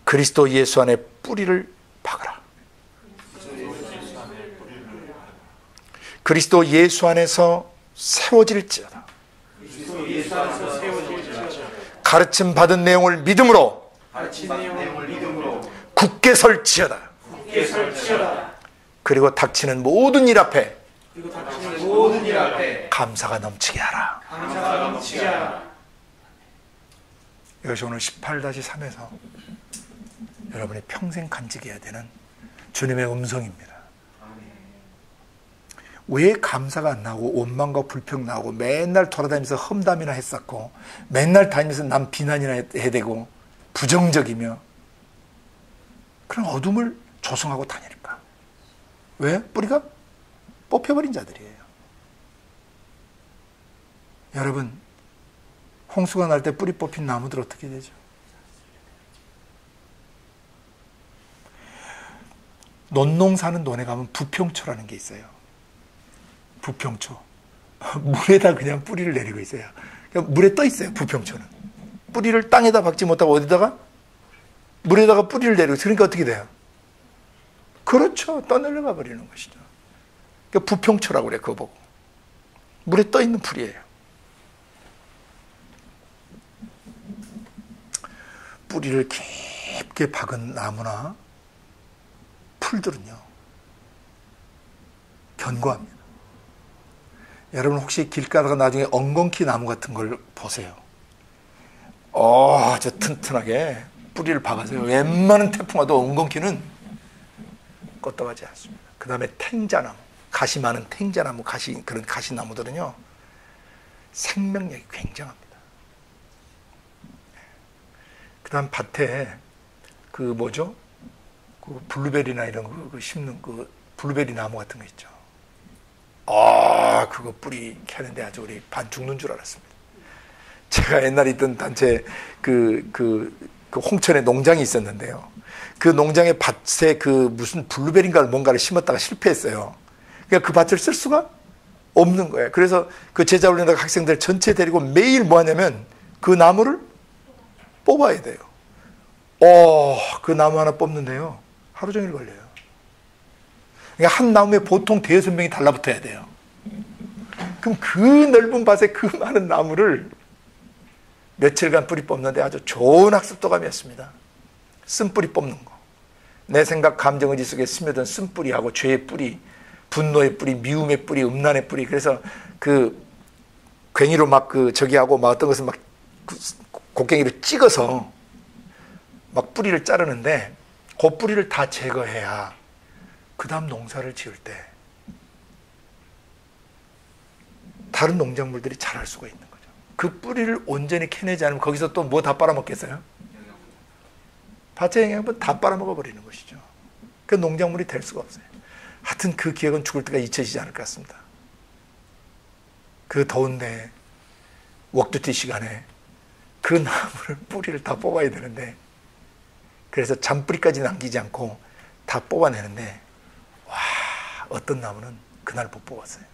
그리스도 예수 안에 뿌리를 박으라. 그리스도 예수 안에서 세워질지어다. 가르침 받은 내용을 믿음으로 굳게 설지어다. 그리고 닥치는 모든 일 앞에 감사가 넘치게 하라. 이것이 오늘 18-3에서 여러분이 평생 간직해야 되는 주님의 음성입니다. 왜 감사가 안 나오고 원망과 불평 나오고 맨날 돌아다니면서 험담이나 했었고 맨날 다니면서 남 비난이나 해대고 부정적이며 그런 어둠을 조성하고 다니니까? 왜? 뿌리가 뽑혀버린 자들이에요. 여러분, 홍수가 날 때 뿌리 뽑힌 나무들 어떻게 되죠? 논농사는 논에 가면 부평초라는 게 있어요. 부평초. 물에다 그냥 뿌리를 내리고 있어요. 그러니까 물에 떠 있어요, 부평초는. 뿌리를 땅에다 박지 못하고 어디다가? 물에다가 뿌리를 내리고 있어요. 그러니까 어떻게 돼요? 그렇죠. 떠내려가 버리는 것이죠. 그러니까 부평초라고 그래요, 그거 보고. 물에 떠 있는 풀이에요. 뿌리를 깊게 박은 나무나 풀들은요, 견고합니다. 여러분 혹시 길 가다가 나중에 엉겅퀴 나무 같은 걸 보세요. 아주 튼튼하게 뿌리를 박아서요. 웬만한 태풍 와도 엉겅퀴는 껐다가지 않습니다. 그 다음에 탱자나무, 가시 많은 탱자나무, 그런 가시나무들은요, 생명력이 굉장합니다. 그 다음 밭에 그 블루베리나 이런 거 심는 그 블루베리 나무 같은 거 있죠. 그거 뿌리 캐는데 아주 우리 반 죽는 줄 알았습니다. 제가 옛날에 있던 단체 그 홍천에 농장이 있었는데요. 그 농장의 밭에 무슨 블루베리인가 뭔가를 심었다가 실패했어요. 그러니까 그 밭을 쓸 수가 없는 거예요. 그래서 그 제자훈련단 학생들 전체 데리고 매일 뭐 하냐면 그 나무를 뽑아야 돼요. 그 나무 하나 뽑는데요, 하루 종일 걸려요. 그러니까 한 나무에 보통 5-6명이 달라붙어야 돼요. 그럼 그 넓은 밭에 그 많은 나무를 며칠간 뿌리 뽑는데 아주 좋은 학습도감이었습니다. 쓴뿌리 뽑는 거. 내 생각, 감정, 의지 속에 스며든 쓴뿌리하고 죄의 뿌리, 분노의 뿌리, 미움의 뿌리, 음란의 뿌리. 그래서 괭이로 저기하고 어떤 것을 곡괭이로 찍어서 뿌리를 자르는데, 그 뿌리를 다 제거해야 그 다음 농사를 지을 때 다른 농작물들이 자랄 수가 있는 거죠. 그 뿌리를 온전히 캐내지 않으면 거기서 또 뭐 다 빨아먹겠어요? 밭의 영양분 다 빨아먹어버리는 것이죠. 그 농작물이 될 수가 없어요. 하여튼 그 기억은 죽을 때가 잊혀지지 않을 것 같습니다. 그 더운데 웍두티 시간에 그 나무를 뿌리를 다 뽑아야 되는데, 그래서 잔뿌리까지 남기지 않고 다 뽑아내는데, 어떤 나무는 그날 못 뽑았어요.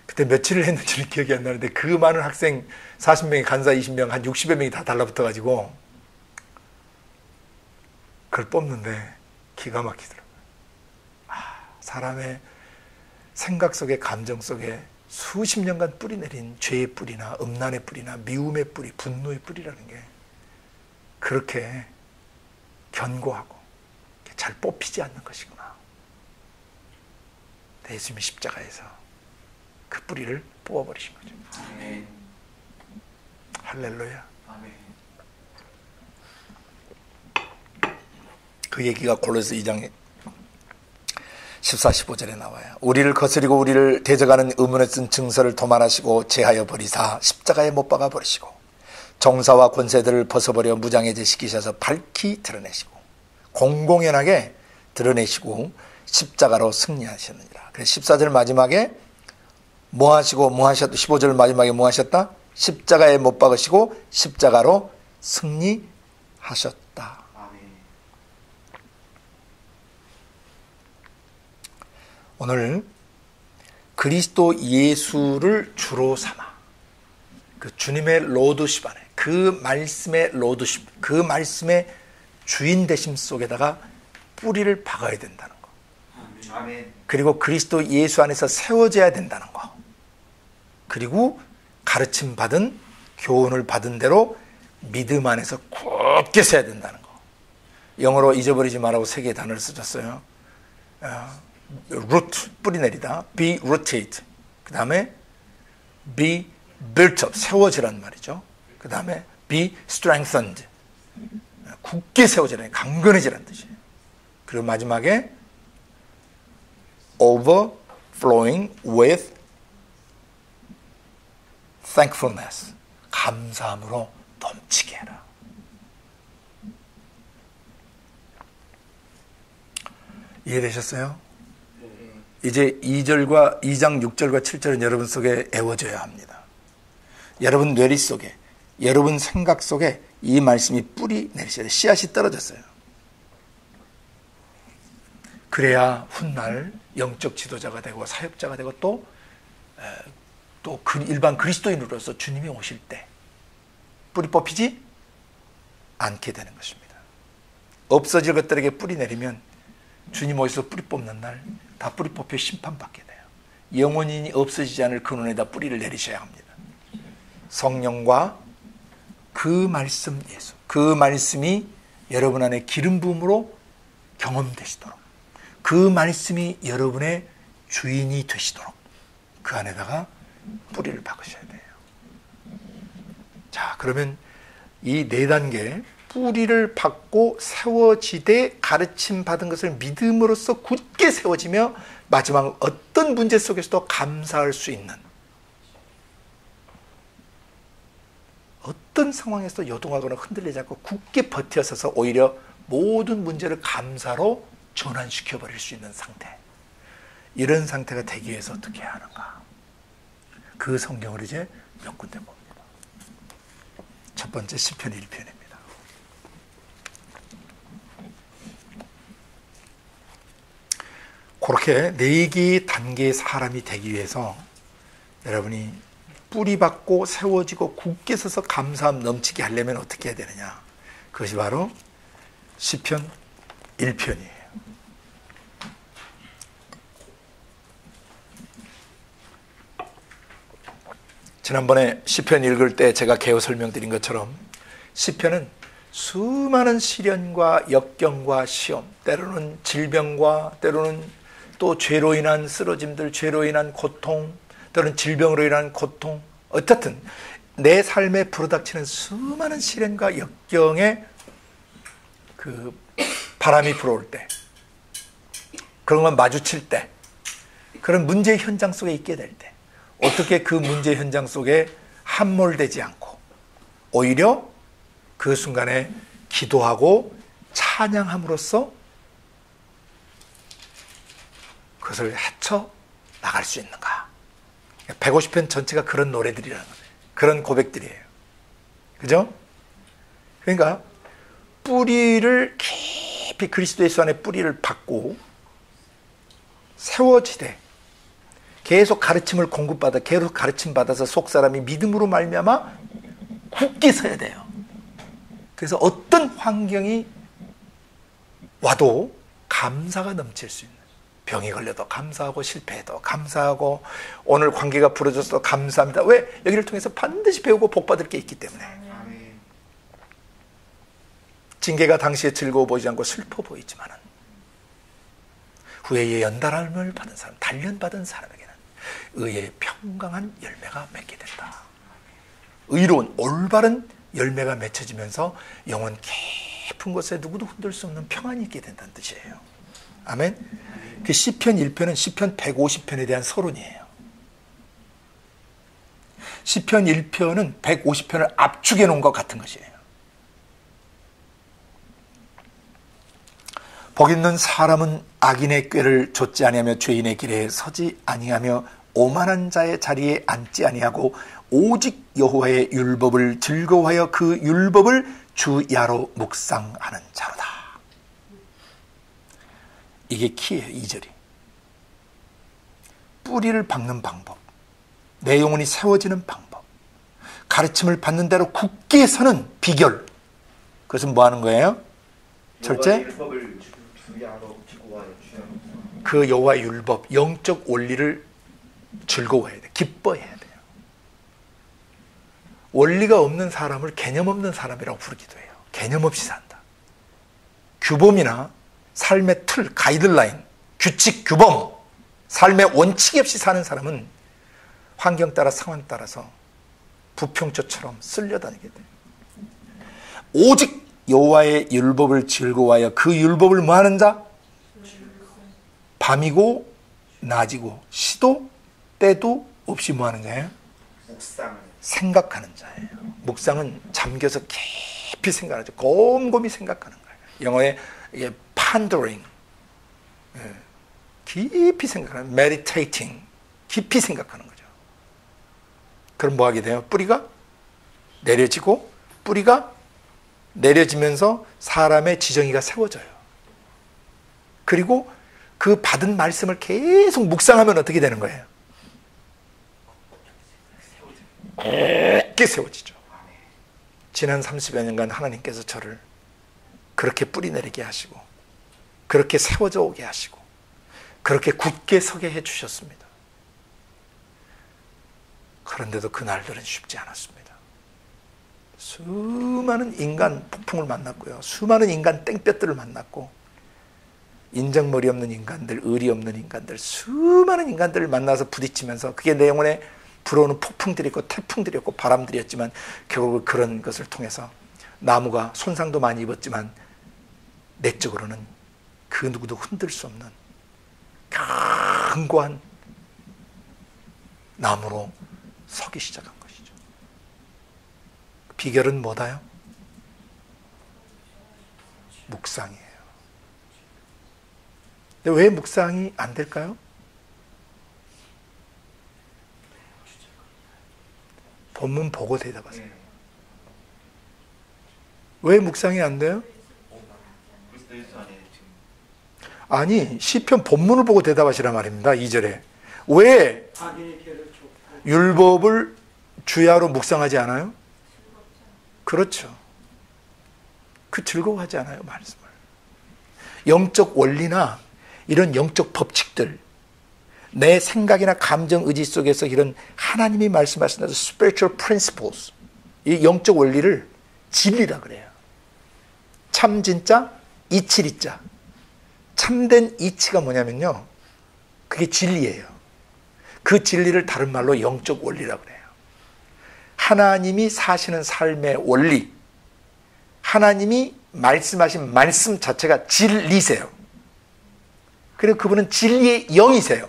그때 며칠을 했는지는 기억이 안 나는데 그 많은 학생 40명이 간사 20명, 한 60여 명이 다 달라붙어가지고 그걸 뽑는데 기가 막히더라고요. 사람의 생각 속에, 감정 속에 수십 년간 뿌리 내린 죄의 뿌리나 음란의 뿌리나 미움의 뿌리, 분노의 뿌리라는 게 그렇게 견고하고 잘 뽑히지 않는 것이구나. 예수님이 십자가에서 그 뿌리를 뽑아버리신 거죠. 아멘. 할렐루야. 아멘. 그 얘기가 골로새 2장 14, 15절에 나와요. 우리를 거스리고 우리를 대적하는 의문에 쓴 증서를 도말하시고 제하여 버리사 십자가에 못 박아 버리시고 정사와 권세들을 벗어버려 무장해제 시키셔서 밝히 드러내시고 공공연하게 드러내시고 십자가로 승리하셨느니라. 그래서 14절 마지막에 뭐 하시고 뭐 하셨다. 15절 마지막에 뭐 하셨다? 십자가에 못 박으시고 십자가로 승리하셨다. 아멘. 오늘 그리스도 예수를 주로 삼아 그 주님의 로드십 안에 그 말씀의 로드십, 그 말씀의 주인 되심 속에다가 뿌리를 박아야 된다는 거. 아멘. 그리고 그리스도 예수 안에서 세워져야 된다는 거. 그리고 가르침 받은 교훈을 받은 대로 믿음 안에서 굳게 서야 된다는 거. 영어로 잊어버리지 말라고 3개의 단어를 써줬어요. root, 뿌리 내리다. be rooted. 그 다음에 be built up, 세워지란 말이죠. 그 다음에 be strengthened, 굳게 세워지라는, 강건해지라는 뜻이에요. 그리고 마지막에 overflowing with thankfulness, 감사함으로 넘치게 해라. 이해되셨어요? 이제 2장 6절과 7절은 여러분 속에 애워져야 합니다. 여러분 뇌리 속에, 여러분 생각 속에 이 말씀이 뿌리 내리셔야 돼요. 씨앗이 떨어졌어요. 그래야 훗날 영적 지도자가 되고 사역자가 되고 또 일반 그리스도인으로서 주님이 오실 때 뿌리 뽑히지 않게 되는 것입니다. 없어질 것들에게 뿌리 내리면 주님 오셔서 뿌리 뽑는 날 다 뿌리 뽑혀 심판받게 돼요. 영원히 없어지지 않을 근원에다 뿌리를 내리셔야 합니다. 성령과 그 말씀 예수, 그 말씀이 여러분 안에 기름 부음으로 경험되시도록, 그 말씀이 여러분의 주인이 되시도록 그 안에다가 뿌리를 박으셔야 돼요. 자, 그러면 이 4단계 뿌리를 받고 세워지되 가르침 받은 것을 믿음으로써 굳게 세워지며 마지막 어떤 문제 속에서도 감사할 수 있는, 어떤 상황에서도 요동하거나 흔들리지 않고 굳게 버텨서서 오히려 모든 문제를 감사로 전환시켜버릴 수 있는 상태, 이런 상태가 되기 위해서 어떻게 해야 하는가, 그 성경을 이제 몇 군데 봅니다. 첫 번째 시편 1편입니다. 그렇게 4개의 단계의 사람이 되기 위해서 여러분이 뿌리 받고 세워지고 굳게 서서 감사함 넘치게 하려면 어떻게 해야 되느냐, 그것이 바로 시편 1편이에요. 지난번에 시편 읽을 때 제가 개요 설명드린 것처럼 시편은 수많은 시련과 역경과 시험, 때로는 질병과, 때로는 또 죄로 인한 쓰러짐들, 죄로 인한 고통, 때로는 질병으로 인한 고통, 어쨌든 내 삶에 불어닥치는 수많은 시련과 역경에 그 바람이 불어올 때, 그런 걸 마주칠 때, 그런 문제의 현장 속에 있게 될 때 어떻게 그 문제 현장 속에 함몰되지 않고 오히려 그 순간에 기도하고 찬양함으로써 그것을 헤쳐 나갈 수 있는가. 150편 전체가 그런 노래들이라는 거예요. 그런 고백들이에요. 그죠? 그러니까 뿌리를 깊이 그리스도 예수 안에 뿌리를 받고 세워지되 계속 가르침을 공급받아, 계속 가르침 받아서 속 사람이 믿음으로 말미암아 굳게 서야 돼요. 그래서 어떤 환경이 와도 감사가 넘칠 수 있는, 병이 걸려도 감사하고 실패해도 감사하고 오늘 관계가 부러져서도 감사합니다. 왜? 여기를 통해서 반드시 배우고 복받을 게 있기 때문에. 아멘. 징계가 당시에 즐거워 보이지 않고 슬퍼 보이지만은 후회의 연단함을 받은 사람, 단련받은 사람에게는 의의 평강한 열매가 맺게 된다. 의로운 올바른 열매가 맺혀지면서 영혼 깊은 곳에 누구도 흔들 수 없는 평안이 있게 된다는 뜻이에요. 아멘. 그 시편 1편은 시편 150편에 대한 서론이에요. 시편 1편은 150편을 압축해 놓은 것 같은 것이에요. 복 있는 사람은 악인의 꾀를 좇지 아니하며 죄인의 길에 서지 아니하며 오만한 자의 자리에 앉지 아니하고 오직 여호와의 율법을 즐거워하여 그 율법을 주야로 묵상하는 자로다. 이게 키예요. 2절이. 뿌리를 박는 방법, 내 영혼이 세워지는 방법, 가르침을 받는 대로 굳게 서는 비결. 그것은 뭐 하는 거예요? 첫째, 그 여호와의 율법, 영적 원리를 즐거워해야 돼. 기뻐해야 돼요. 원리가 없는 사람을 개념 없는 사람이라고 부르기도 해요. 개념 없이 산다. 규범이나 삶의 틀, 가이드라인, 규칙, 규범, 삶의 원칙이 없이 사는 사람은 환경 따라 상황 따라서 부평초처럼 쓸려다니게 돼요. 오직 여호와의 율법을 즐거워하여 그 율법을 뭐하는 자? 밤이고 낮이고 시도 때도 없이 뭐하는 자예요? 생각하는 자예요. 묵상은 잠겨서 깊이 생각하죠. 곰곰이 생각하는 거예요. 영어에 이게 pondering, 깊이 생각하는, meditating, 깊이 생각하는 거죠. 그럼 뭐 하게 돼요? 뿌리가 내려지고, 뿌리가 내려지면서 사람의 지정의가 세워져요. 그리고 그 받은 말씀을 계속 묵상하면 어떻게 되는 거예요? 깊게 세워지죠. 지난 30여 년간 하나님께서 저를 그렇게 뿌리 내리게 하시고, 그렇게 세워져 오게 하시고, 그렇게 굳게 서게 해주셨습니다. 그런데도 그 날들은 쉽지 않았습니다. 수많은 인간 폭풍을 만났고요. 수많은 인간 땡볕들을 만났고, 인정머리 없는 인간들, 의리 없는 인간들, 수많은 인간들을 만나서 부딪히면서 그게 내 영혼에 불어오는 폭풍들이었고 태풍들이었고 바람들이었지만, 결국 그런 것을 통해서 나무가 손상도 많이 입었지만 내적으로는 그 누구도 흔들 수 없는 견고한 나무로 서기 시작한 것이죠. 비결은 뭐다요? 묵상이에요. 근데 왜 묵상이 안 될까요? 본문 보고 대답하세요. 왜 묵상이 안 돼요? 아니, 시편 본문을 보고 대답하시란 말입니다. 2절에. 왜 율법을 주야로 묵상하지 않아요? 그렇죠. 그 즐거워하지 않아요, 말씀을. 영적 원리나 이런 영적 법칙들, 내 생각이나 감정, 의지 속에서 이런 하나님이 말씀하시는 spiritual principles, 이 영적 원리를 진리라 그래요. 참 진짜 이치리자. 참된 이치가 뭐냐면요, 그게 진리예요. 그 진리를 다른 말로 영적 원리라 그래요. 하나님이 사시는 삶의 원리, 하나님이 말씀하신 말씀 자체가 진리세요. 그리고 그분은 진리의 영이세요.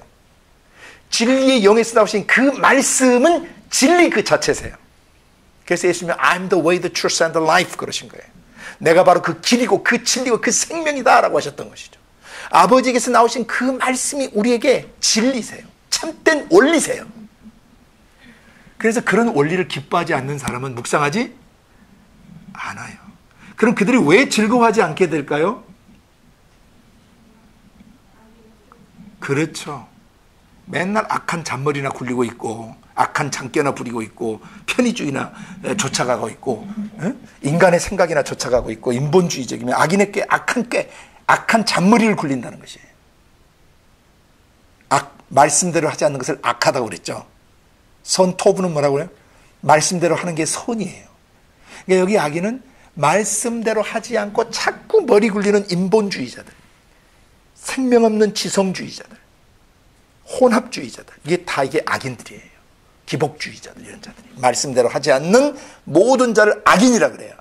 진리의 영에서 나오신 그 말씀은 진리 그 자체세요. 그래서 예수님은 I'm the way, the truth and the life 그러신 거예요. 내가 바로 그 길이고 그 진리고 그 생명이다 라고 하셨던 것이죠. 아버지에게서 나오신 그 말씀이 우리에게 진리세요. 참된 원리세요. 그래서 그런 원리를 기뻐하지 않는 사람은 묵상하지 않아요. 그럼 그들이 왜 즐거워하지 않게 될까요? 그렇죠. 맨날 악한 잔머리나 굴리고 있고, 악한 장깨나 부리고 있고, 편의주의나 쫓아가고 있고, 인간의 생각이나 쫓아가고 있고, 인본주의적이면 악인의 꾀, 악한 잔머리를 굴린다는 것이에요. 말씀대로 하지 않는 것을 악하다고 그랬죠. 선토부는 뭐라고 그래요? 말씀대로 하는 게 선이에요. 그러니까 여기 악인은 말씀대로 하지 않고 자꾸 머리 굴리는 인본주의자들, 생명 없는 지성주의자들, 혼합주의자들, 이게 악인들이에요. 기복주의자들, 이런 자들이 말씀대로 하지 않는 모든 자를 악인이라 그래요.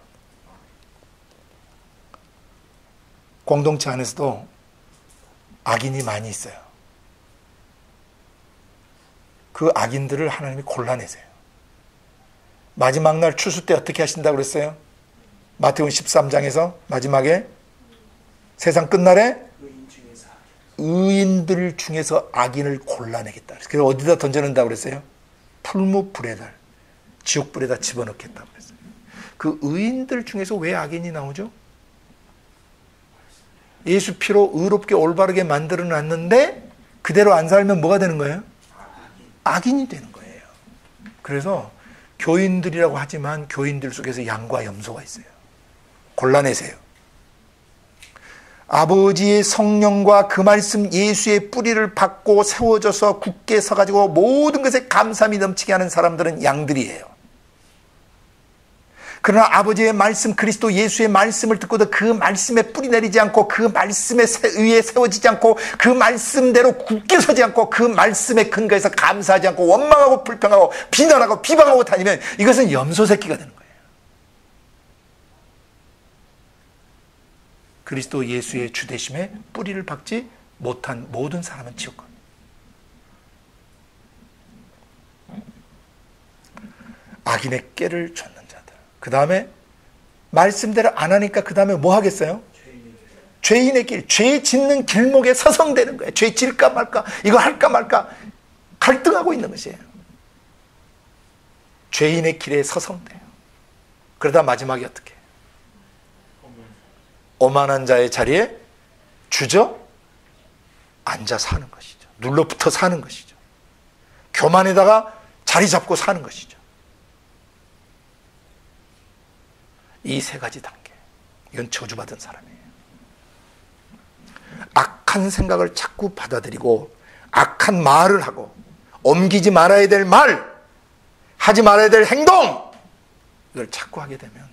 공동체 안에서도 악인이 많이 있어요. 그 악인들을 하나님이 골라내세요. 마지막 날 추수 때 어떻게 하신다고 그랬어요? 마태복음 13장에서 마지막에 세상 끝날에 의인들 중에서 악인을 골라내겠다. 그래서 어디다 던져낸다고 그랬어요? 풀무불에다, 지옥불에다 집어넣겠다고 그랬어요. 그 의인들 중에서 왜 악인이 나오죠? 예수 피로 의롭게 올바르게 만들어놨는데 그대로 안 살면 뭐가 되는 거예요? 악인이 되는 거예요. 그래서 교인들이라고 하지만 교인들 속에서 양과 염소가 있어요. 골라내세요. 아버지의 성령과 그 말씀 예수의 뿌리를 받고 세워져서 굳게 서가지고 모든 것에 감사함이 넘치게 하는 사람들은 양들이에요. 그러나 아버지의 말씀 그리스도 예수의 말씀을 듣고도 그 말씀에 뿌리 내리지 않고 그 말씀에 의해 세워지지 않고 그 말씀대로 굳게 서지 않고 그 말씀의 근거에서 감사하지 않고 원망하고 불평하고 비난하고 비방하고 다니면 이것은 염소 새끼가 되는 거예요. 그리스도 예수의 주되심에 뿌리를 박지 못한 모든 사람은 지옥 갑니다. 악인의 꾀를 쫓는 자들. 그 다음에 말씀대로 안 하니까 그 다음에 뭐 하겠어요? 죄인의 길, 죄 짓는 길목에 서성대는 거예요. 죄 질까 말까, 이거 할까 말까 갈등하고 있는 것이에요. 죄인의 길에 서성대요. 그러다 마지막에 어떻게 해요? 오만한 자의 자리에 주저 앉아 사는 것이죠. 눌러붙어 사는 것이죠. 교만에다가 자리 잡고 사는 것이죠. 이 세 가지 단계, 이건 저주받은 사람이에요. 악한 생각을 자꾸 받아들이고 악한 말을 하고 옮기지 말아야 될 말, 하지 말아야 될 행동, 이걸 자꾸 하게 되면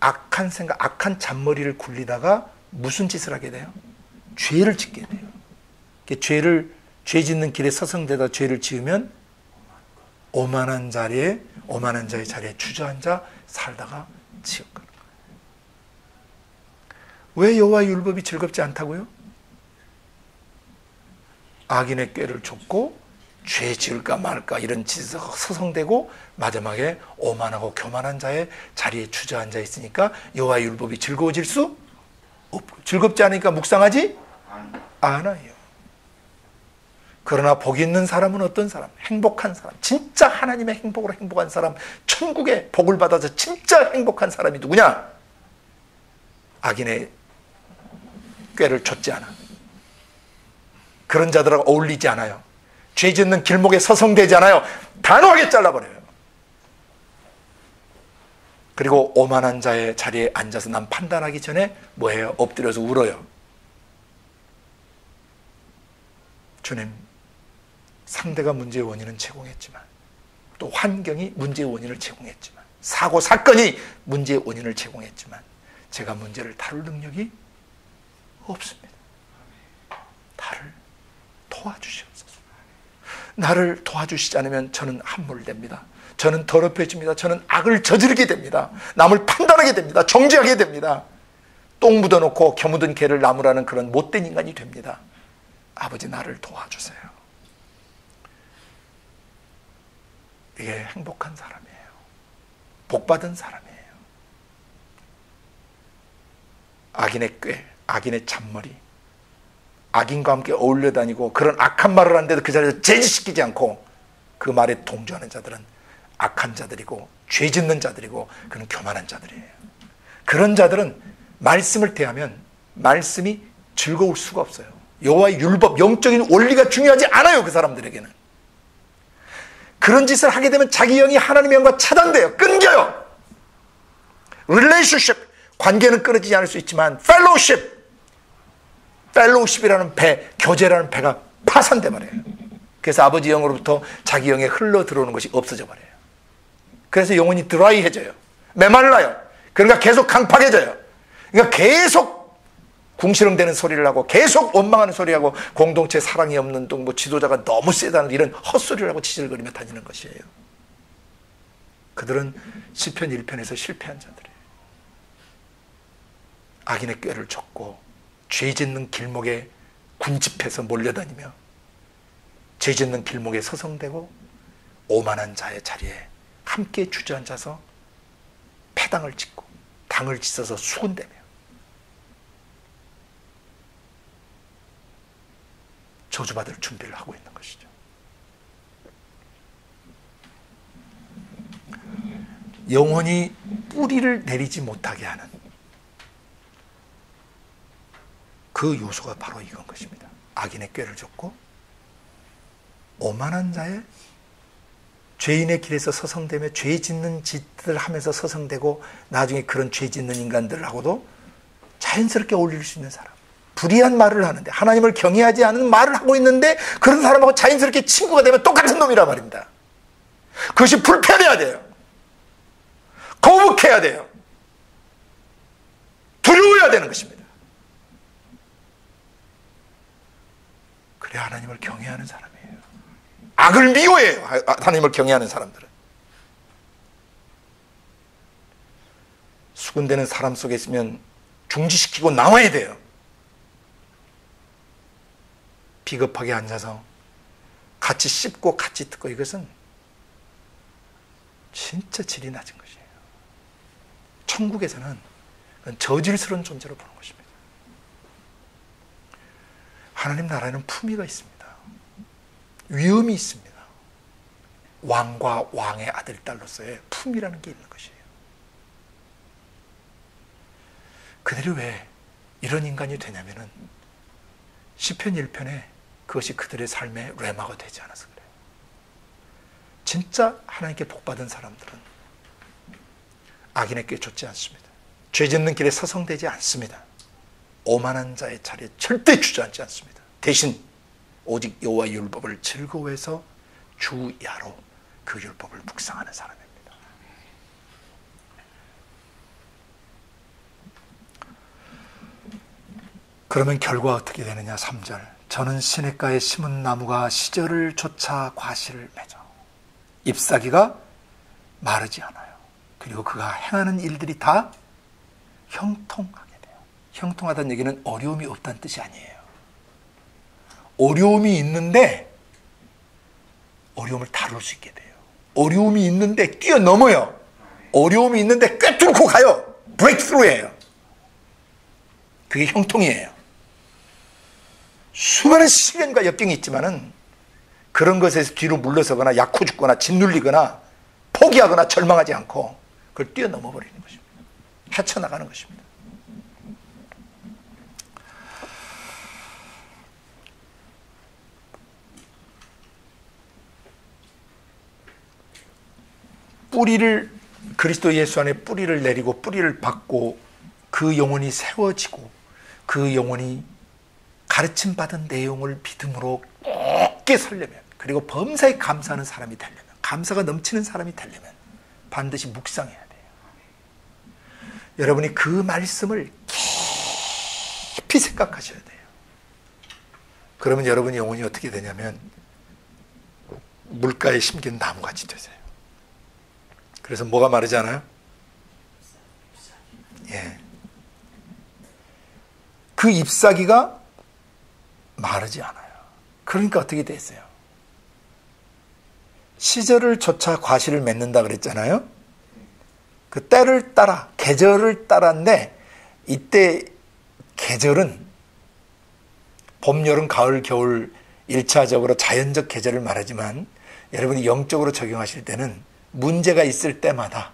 악한 생각, 악한 잔머리를 굴리다가 무슨 짓을 하게 돼요? 죄를 짓게 돼요. 죄 짓는 길에 서성대다 죄를 지으면 오만한 자의 자리에 주저앉아 살다가 지옥 가는 거예요. 왜 여호와의 율법이 즐겁지 않다고요? 악인의 꾀를 쫓고 죄 지을까 말까 이런 짓에 서성대고 마지막에 오만하고 교만한 자의 자리에 주저앉아 있으니까 여호와의 율법이 즐거워질 수 없고, 즐겁지 않으니까 묵상하지 않아요. 그러나 복 있는 사람은 어떤 사람? 행복한 사람, 진짜 하나님의 행복으로 행복한 사람, 천국의 복을 받아서 진짜 행복한 사람이 누구냐? 악인의 꾀를 쫓지 않아. 그런 자들하고 어울리지 않아요. 죄 짓는 길목에 서성대지 않아요. 단호하게 잘라버려요. 그리고 오만한 자의 자리에 앉아서 남 판단하기 전에 뭐해요? 엎드려서 울어요. 주님, 상대가 문제의 원인은 제공했지만 또 환경이 문제의 원인을 제공했지만 사고 사건이 문제의 원인을 제공했지만 제가 문제를 다룰 능력이 없습니다. 나를 도와주시옵소서. 나를 도와주시지 않으면 저는 함몰됩니다. 저는 더럽혀집니다. 저는 악을 저지르게 됩니다. 남을 판단하게 됩니다. 정죄하게 됩니다. 똥 묻어놓고 겨묻은 개를 나무라는 그런 못된 인간이 됩니다. 아버지, 나를 도와주세요. 이게 행복한 사람이에요. 복받은 사람이에요. 악인의 꾀, 악인의 잔머리, 악인과 함께 어울려 다니고 그런 악한 말을 하는데도 그 자리에서 제지시키지 않고 그 말에 동조하는 자들은 악한 자들이고 죄 짓는 자들이고 그런 교만한 자들이에요. 그런 자들은 말씀을 대하면 말씀이 즐거울 수가 없어요. 여호와의 율법, 영적인 원리가 중요하지 않아요. 그 사람들에게는. 그런 짓을 하게 되면 자기 영이 하나님의 영과 차단돼요. 끊겨요. relationship, 관계는 끊어지지 않을 수 있지만 fellowship이라는 배, 교제라는 배가 파산돼 버려요. 그래서 아버지 영으로부터 자기 영에 흘러 들어오는 것이 없어져 버려요. 그래서 영혼이 드라이해져요. 메말라요. 그러니까 계속 강팍해져요. 그러니까 계속 궁시렁대는 소리를 하고 계속 원망하는 소리하고 공동체 사랑이 없는 둥 뭐 지도자가 너무 세다는 이런 헛소리를 하고 지질거리며 다니는 것이에요. 그들은 시편 1편에서 실패한 자들이에요. 악인의 꾀를 쫓고 죄 짓는 길목에 군집해서 몰려다니며 죄 짓는 길목에 서성대고 오만한 자의 자리에 함께 주저앉아서 패당을 짓고 당을 찢어서 수군대며 저주받을 준비를 하고 있는 것이죠. 영원히 뿌리를 내리지 못하게 하는 그 요소가 바로 이건 것입니다. 악인의 꾀를 쫓고 오만한 자의 죄인의 길에서 서성대며 죄 짓는 짓을 하면서 서성대고 나중에 그런 죄 짓는 인간들하고도 자연스럽게 어울릴 수 있는 사람, 불의한 말을 하는데 하나님을 경외하지 않은 말을 하고 있는데 그런 사람하고 자연스럽게 친구가 되면 똑같은 놈이란 말입니다. 그것이 불편해야 돼요. 거북해야 돼요. 두려워야 되는 것입니다. 그래야 하나님을 경외하는 사람이에요. 악을 미워해요. 하나님을 경외하는 사람들은. 수군대는 사람 속에 있으면 중지시키고 나와야 돼요. 비겁하게 앉아서 같이 씹고 같이 듣고 이것은 진짜 질이 낮은 것이에요. 천국에서는 저질스러운 존재로 보는 것입니다. 하나님 나라에는 품위가 있습니다. 위엄이 있습니다. 왕과 왕의 아들, 딸로서의 품이라는 게 있는 것이에요. 그들이 왜 이런 인간이 되냐면은 시편 1편에 그것이 그들의 삶의 레마가 되지 않아서 그래요. 진짜 하나님께 복받은 사람들은 악인의 꾀 쫓지 않습니다. 죄 짓는 길에 서성대지 않습니다. 오만한 자의 자리에 절대 주저앉지 않습니다. 대신 오직 여호와 율법을 즐거워해서 주야로 그 율법을 묵상하는 사람입니다. 그러면 결과가 어떻게 되느냐. 3절 저는 시냇가에 심은 나무가 시절을 쫓아 과실을 맺어 잎사귀가 마르지 않아요. 그리고 그가 행하는 일들이 다 형통하게 돼요. 형통하다는 얘기는 어려움이 없다는 뜻이 아니에요. 어려움이 있는데 어려움을 다룰 수 있게 돼요. 어려움이 있는데 뛰어넘어요. 어려움이 있는데 꿰뚫고 가요. 브레이크스루예요. 그게 형통이에요. 수많은 시련과 역경이 있지만은 그런 것에서 뒤로 물러서거나 약호 죽거나 짓눌리거나 포기하거나 절망하지 않고 그걸 뛰어넘어 버리는 것입니다. 헤쳐나가는 것입니다. 뿌리를 그리스도 예수 안에 뿌리를 내리고 뿌리를 받고 그 영혼이 세워지고 그 영혼이 가르침 받은 내용을 믿음으로 굳게 살려면 그리고 범사에 감사하는 사람이 되려면 감사가 넘치는 사람이 되려면 반드시 묵상해야 돼요. 여러분이 그 말씀을 깊이 생각하셔야 돼요. 그러면 여러분의 영혼이 어떻게 되냐면 물가에 심긴 나무같이 되세요. 그래서 뭐가 마르잖아요? 예. 그 잎사귀가 마르지 않아요. 그러니까 어떻게 됐어요? 시절을 쫓아 과실을 맺는다 그랬잖아요. 그 때를 따라 계절을 따라인데 이때 계절은 봄, 여름, 가을, 겨울 1차적으로 자연적 계절을 말하지만 여러분이 영적으로 적용하실 때는 문제가 있을 때마다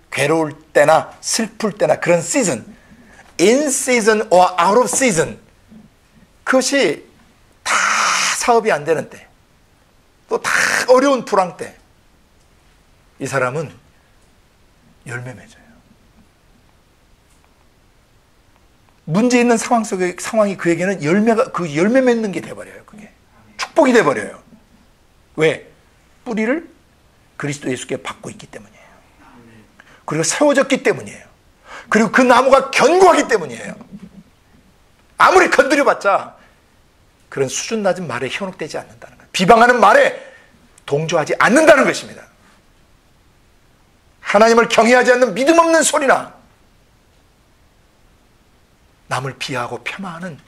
괴로울 때나 슬플 때나 그런 시즌, in season or out of season, 그것이 다 사업이 안 되는 때, 또 다 어려운 불황 때 이 사람은 열매 맺어요. 문제 있는 상황이 그에게는 그 열매 맺는 게 돼버려요. 그게 축복이 돼버려요. 왜? 뿌리를 그리스도 예수께 받고 있기 때문이에요. 그리고 세워졌기 때문이에요. 그리고 그 나무가 견고하기 때문이에요. 아무리 건드려봤자 그런 수준 낮은 말에 현혹되지 않는다는 거예요. 비방하는 말에 동조하지 않는다는 것입니다. 하나님을 경외하지 않는 믿음 없는 소리나 남을 비하하고 폄하하는,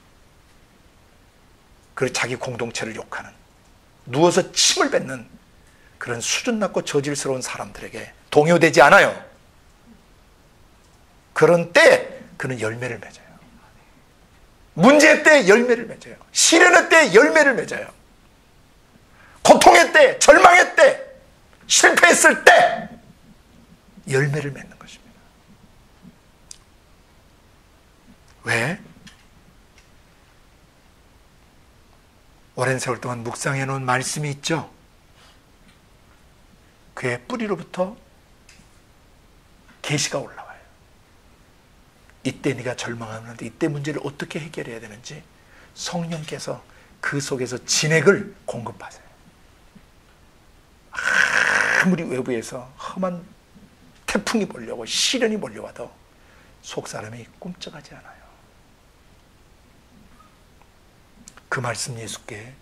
그리고 자기 공동체를 욕하는, 누워서 침을 뱉는 그런 수준 낮고 저질스러운 사람들에게 동요되지 않아요. 그런 때 그는 열매를 맺어요. 문제의 때 열매를 맺어요. 시련의 때 열매를 맺어요. 고통의 때, 절망의 때, 실패했을 때 열매를 맺는 것입니다. 왜? 오랜 세월 동안 묵상해 놓은 말씀이 있죠. 그의 뿌리로부터 계시가 올라와요. 이때 네가 절망하는데 이때 문제를 어떻게 해결해야 되는지 성령께서 그 속에서 진액을 공급하세요. 아무리 외부에서 험한 태풍이 몰려오고 시련이 몰려와도 속사람이 꿈쩍하지 않아요. 그 말씀 예수께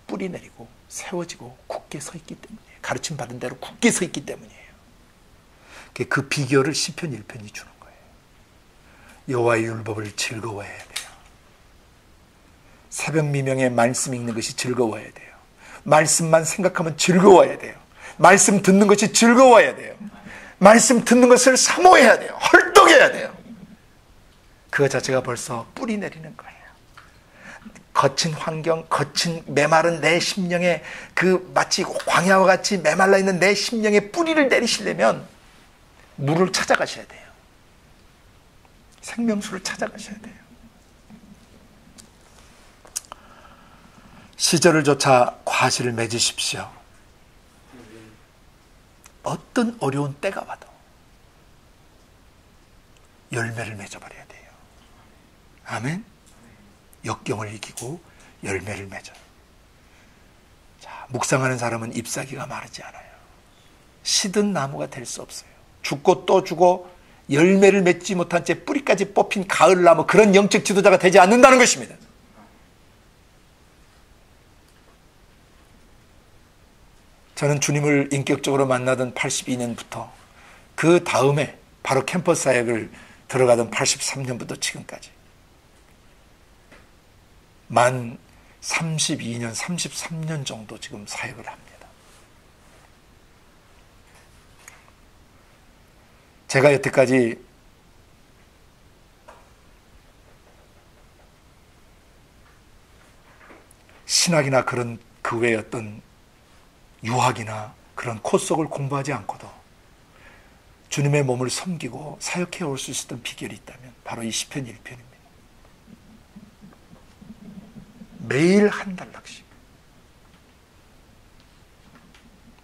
뿌리 내리고 세워지고 굳게 서 있기 때문이에요. 가르침 받은 대로 굳게 서 있기 때문이에요. 그 비결을 시편 1편이 주는 거예요. 여호와의 율법을 즐거워해야 돼요. 새벽 미명에 말씀 읽는 것이 즐거워야 돼요. 말씀만 생각하면 즐거워야 돼요. 말씀 듣는 것이 즐거워야 돼요. 말씀 듣는 것을 사모해야 돼요. 헐떡해야 돼요. 그거 자체가 벌써 뿌리 내리는 거예요. 거친 환경, 거친 메마른 내 심령에, 그 마치 광야와 같이 메말라 있는 내 심령에 뿌리를 내리시려면 물을 찾아가셔야 돼요. 생명수를 찾아가셔야 돼요. 시절을 조차 과실을 맺으십시오. 어떤 어려운 때가 와도 열매를 맺어버려야 돼요. 아멘. 역경을 이기고 열매를 맺어요. 자, 묵상하는 사람은 잎사귀가 마르지 않아요. 시든 나무가 될 수 없어요. 죽고 또 죽고 열매를 맺지 못한 채 뿌리까지 뽑힌 가을나무, 그런 영적 지도자가 되지 않는다는 것입니다. 저는 주님을 인격적으로 만나던 82년부터 그 다음에 바로 캠퍼스 사역을 들어가던 83년부터 지금까지 만 32년, 33년 정도 지금 사역을 합니다. 제가 여태까지 신학이나 그런 그 외의 어떤 유학이나 그런 코스속을 공부하지 않고도 주님의 몸을 섬기고 사역해 올 수 있었던 비결이 있다면 바로 이 시편 1편입니다. 매일 한 단락씩.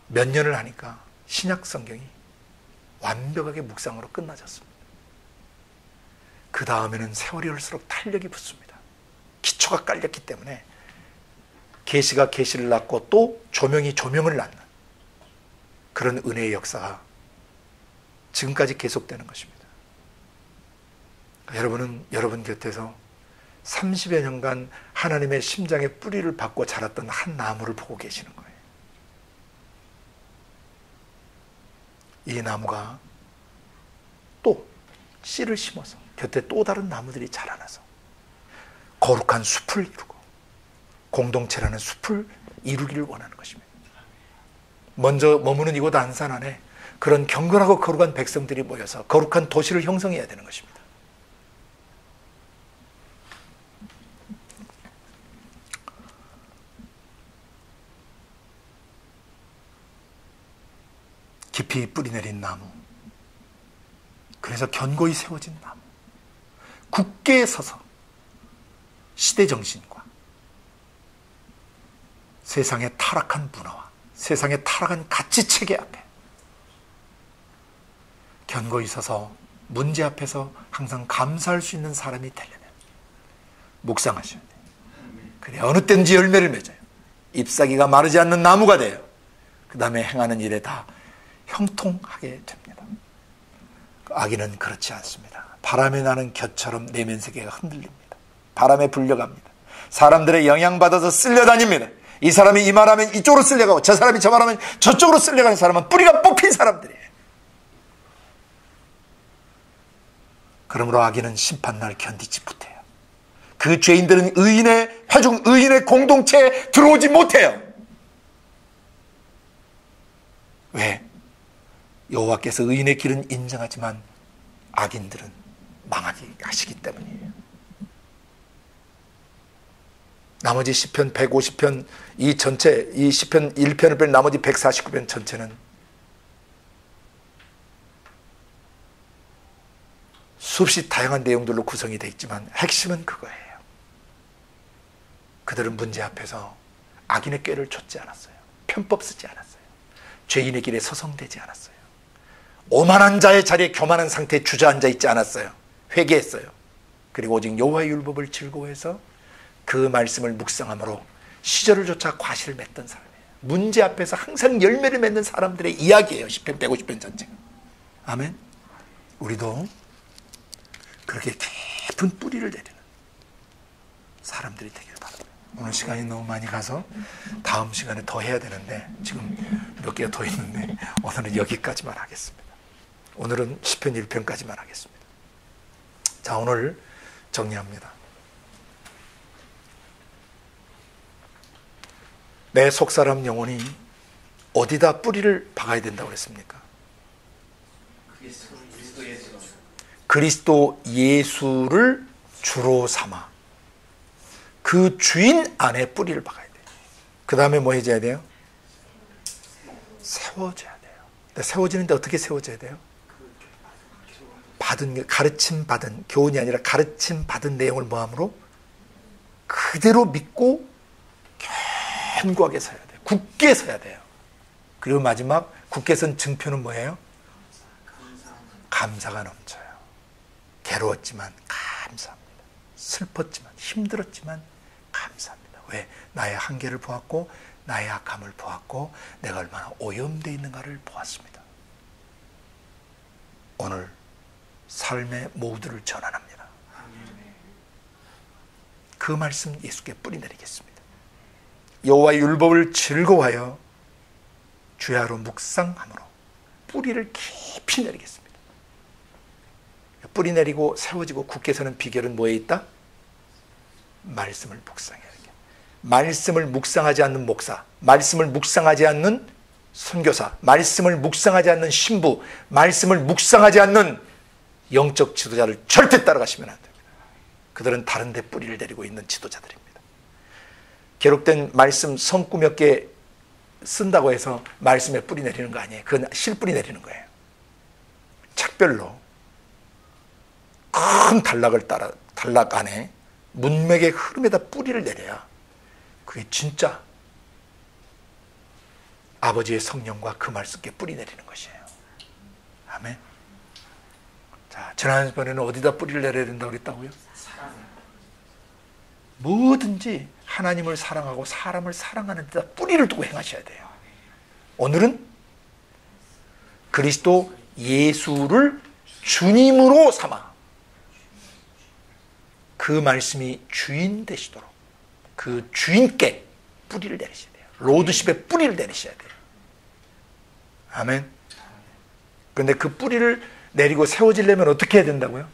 몇 년을 하니까 신약 성경이 완벽하게 묵상으로 끝나졌습니다. 그 다음에는 세월이 올수록 탄력이 붙습니다. 기초가 깔렸기 때문에 계시가 계시를 낳고 또 조명이 조명을 낳는 그런 은혜의 역사가 지금까지 계속되는 것입니다. 여러분은 여러분 곁에서 30여 년간 하나님의 심장의 뿌리를 받고 자랐던 한 나무를 보고 계시는 거예요. 이 나무가 또 씨를 심어서 곁에 또 다른 나무들이 자라나서 거룩한 숲을 이루고 공동체라는 숲을 이루기를 원하는 것입니다. 먼저 머무는 이곳 안산 안에 그런 경건하고 거룩한 백성들이 모여서 거룩한 도시를 형성해야 되는 것입니다. 깊이 뿌리 내린 나무, 그래서 견고히 세워진 나무, 굳게 서서 시대정신과 세상의 타락한 문화와 세상의 타락한 가치체계 앞에 견고히 서서 문제 앞에서 항상 감사할 수 있는 사람이 되려면 묵상하셔야 돼요. 그래 어느 때든지 열매를 맺어요. 잎사귀가 마르지 않는 나무가 돼요. 그 다음에 행하는 일에 다 형통하게 됩니다. 악인은 그렇지 않습니다. 바람에 나는 곁처럼 내면 세계가 흔들립니다. 바람에 불려갑니다. 사람들의 영향받아서 쓸려다닙니다. 이 사람이 이 말하면 이쪽으로 쓸려가고 저 사람이 저 말하면 저쪽으로 쓸려가는 사람은 뿌리가 뽑힌 사람들이에요. 그러므로 악인은 심판날 견디지 못해요. 그 죄인들은 의인의 회중, 의인의 공동체에 들어오지 못해요. 왜? 여호와께서 의인의 길은 인정하지만 악인들은 망하게 하시기 때문이에요. 나머지 시편 150편 이 전체, 이 시편 1편을 뺀 나머지 149편 전체는 수없이 다양한 내용들로 구성이 되어 있지만 핵심은 그거예요. 그들은 문제 앞에서 악인의 꾀를 좇지 않았어요. 편법 쓰지 않았어요. 죄인의 길에 서성대지 않았어요. 오만한 자의 자리에 교만한 상태에 주저앉아 있지 않았어요. 회개했어요. 그리고 오직 여호와의 율법을 즐거워해서 그 말씀을 묵상함으로 시절을 쫓아 과실을 맺던 사람이에요. 문제 앞에서 항상 열매를 맺는 사람들의 이야기예요. 시편 150편 전체가. 아멘. 우리도 그렇게 깊은 뿌리를 내리는 사람들이 되길 바랍니다. 오늘 시간이 너무 많이 가서 다음 시간에 더 해야 되는데 지금 몇 개가 더 있는데 오늘은 여기까지만 하겠습니다. 오늘은 시편 1편까지만 하겠습니다. 자, 오늘 정리합니다. 내 속사람 영혼이 어디다 뿌리를 박아야 된다고 그랬습니까? 그리스도 예수를 주로 삼아 그 주인 안에 뿌리를 박아야 돼요. 그 다음에 뭐 해줘야 돼요? 세워져야 돼요. 근데 세워지는데 어떻게 세워져야 돼요? 가르침 받은, 교훈이 아니라 가르침 받은 내용을 뭐함으로? 그대로 믿고 견고하게 서야 돼요. 굳게 서야 돼요. 그리고 마지막 굳게 선 증표는 뭐예요? 감사가 넘쳐요. 괴로웠지만 감사합니다. 슬펐지만 힘들었지만 감사합니다. 왜? 나의 한계를 보았고 나의 악함을 보았고 내가 얼마나 오염되어 있는가를 보았습니다. 오늘 삶의 모두를 전환합니다. 그 말씀 예수께 뿌리 내리겠습니다. 여호와의 율법을 즐거워하여 주야로 묵상함으로 뿌리를 깊이 내리겠습니다. 뿌리 내리고 세워지고 굳게 서는 비결은 뭐에 있다? 말씀을 묵상해야 돼요. 말씀을 묵상하지 않는 목사, 말씀을 묵상하지 않는 선교사, 말씀을 묵상하지 않는 신부, 말씀을 묵상하지 않는 영적 지도자를 절대 따라가시면 안 됩니다. 그들은 다른 데 뿌리를 내리고 있는 지도자들입니다. 기록된 말씀 성구 몇 개 쓴다고 해서 말씀에 뿌리 내리는 거 아니에요. 그건 실뿌리 내리는 거예요. 책별로 큰 단락 안에 문맥의 흐름에다 뿌리를 내려야 그게 진짜 아버지의 성령과 그 말씀께 뿌리 내리는 것이에요. 아멘. 자, 지난번에는 어디다 뿌리를 내려야 된다고 그랬다고요? 뭐든지 하나님을 사랑하고 사람을 사랑하는 데다 뿌리를 두고 행하셔야 돼요. 오늘은 그리스도 예수를 주님으로 삼아 그 말씀이 주인 되시도록 그 주인께 뿌리를 내리셔야 돼요. 로드십에 뿌리를 내리셔야 돼요. 아멘. 그런데 그 뿌리를 내리고 세워지려면 어떻게 해야 된다고요?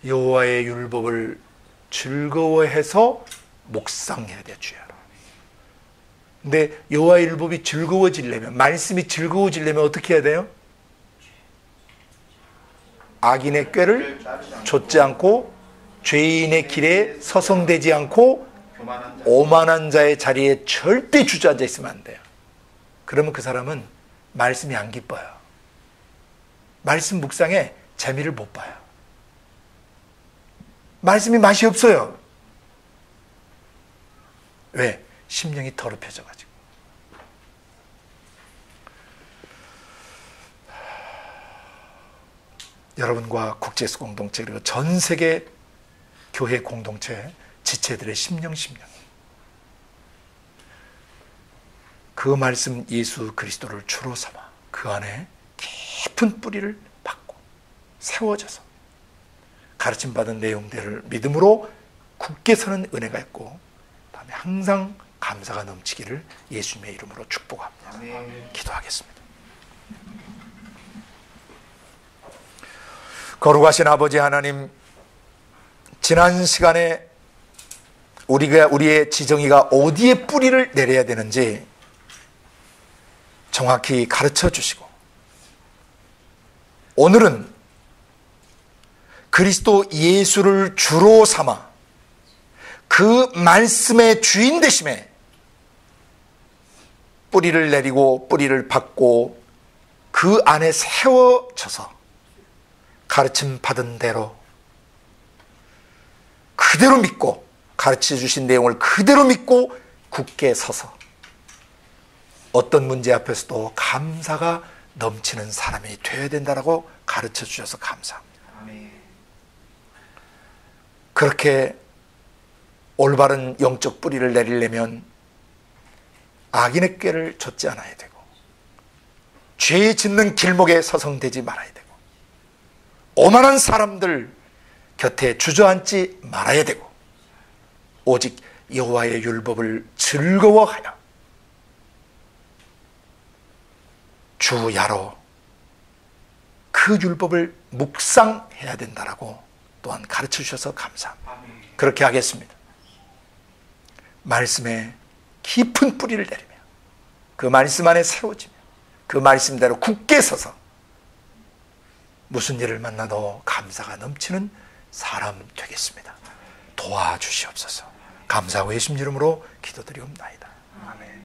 여호와의 율법을 즐거워해서 묵상해야 돼요. 주야로. 근데 여호와의 율법이 즐거워지려면, 말씀이 즐거워지려면 어떻게 해야 돼요? 악인의 꾀를 좇지 않고 죄인의 길에 서성대지 않고 오만한 자의 자리에 절대 주저앉아 있으면 안 돼요. 그러면 그 사람은 말씀이 안 기뻐요. 말씀 묵상에 재미를 못 봐요. 말씀이 맛이 없어요. 왜? 심령이 더럽혀져가지고. 여러분과 국제수 공동체 그리고 전 세계 교회 공동체 지체들의 심령 그 말씀 예수 그리스도를 주로 삼아 그 안에 깊은 뿌리를 박고 세워져서 가르침받은 내용들을 믿음으로 굳게 서는 은혜가 있고, 다음에 항상 감사가 넘치기를 예수님의 이름으로 축복합니다. 아멘. 기도하겠습니다. 거룩하신 아버지 하나님, 지난 시간에 우리의 지정이가 어디에 뿌리를 내려야 되는지 정확히 가르쳐 주시고, 오늘은 그리스도 예수를 주로 삼아 그 말씀의 주인 되심에 뿌리를 내리고 뿌리를 받고 그 안에 세워져서 가르침 받은 대로 그대로 믿고, 가르쳐 주신 내용을 그대로 믿고 굳게 서서 어떤 문제 앞에서도 감사가 넘치는 사람이 되어야 된다라고 가르쳐 주셔서 감사합니다. 아멘. 그렇게 올바른 영적 뿌리를 내리려면 악인의 꾀를 좇지 않아야 되고, 죄 짓는 길목에 서성대지 말아야 되고, 오만한 사람들 곁에 주저앉지 말아야 되고, 오직 여호와의 율법을 즐거워하여 주야로 그 율법을 묵상해야 된다라고 또한 가르쳐 주셔서 감사합니다. 아멘. 그렇게 하겠습니다. 말씀에 깊은 뿌리를 내리며 그 말씀 안에 세워지며 그 말씀대로 굳게 서서 무슨 일을 만나도 감사가 넘치는 사람 되겠습니다. 도와주시옵소서. 감사하고 예수님 이름으로 기도드리옵나이다. 아멘.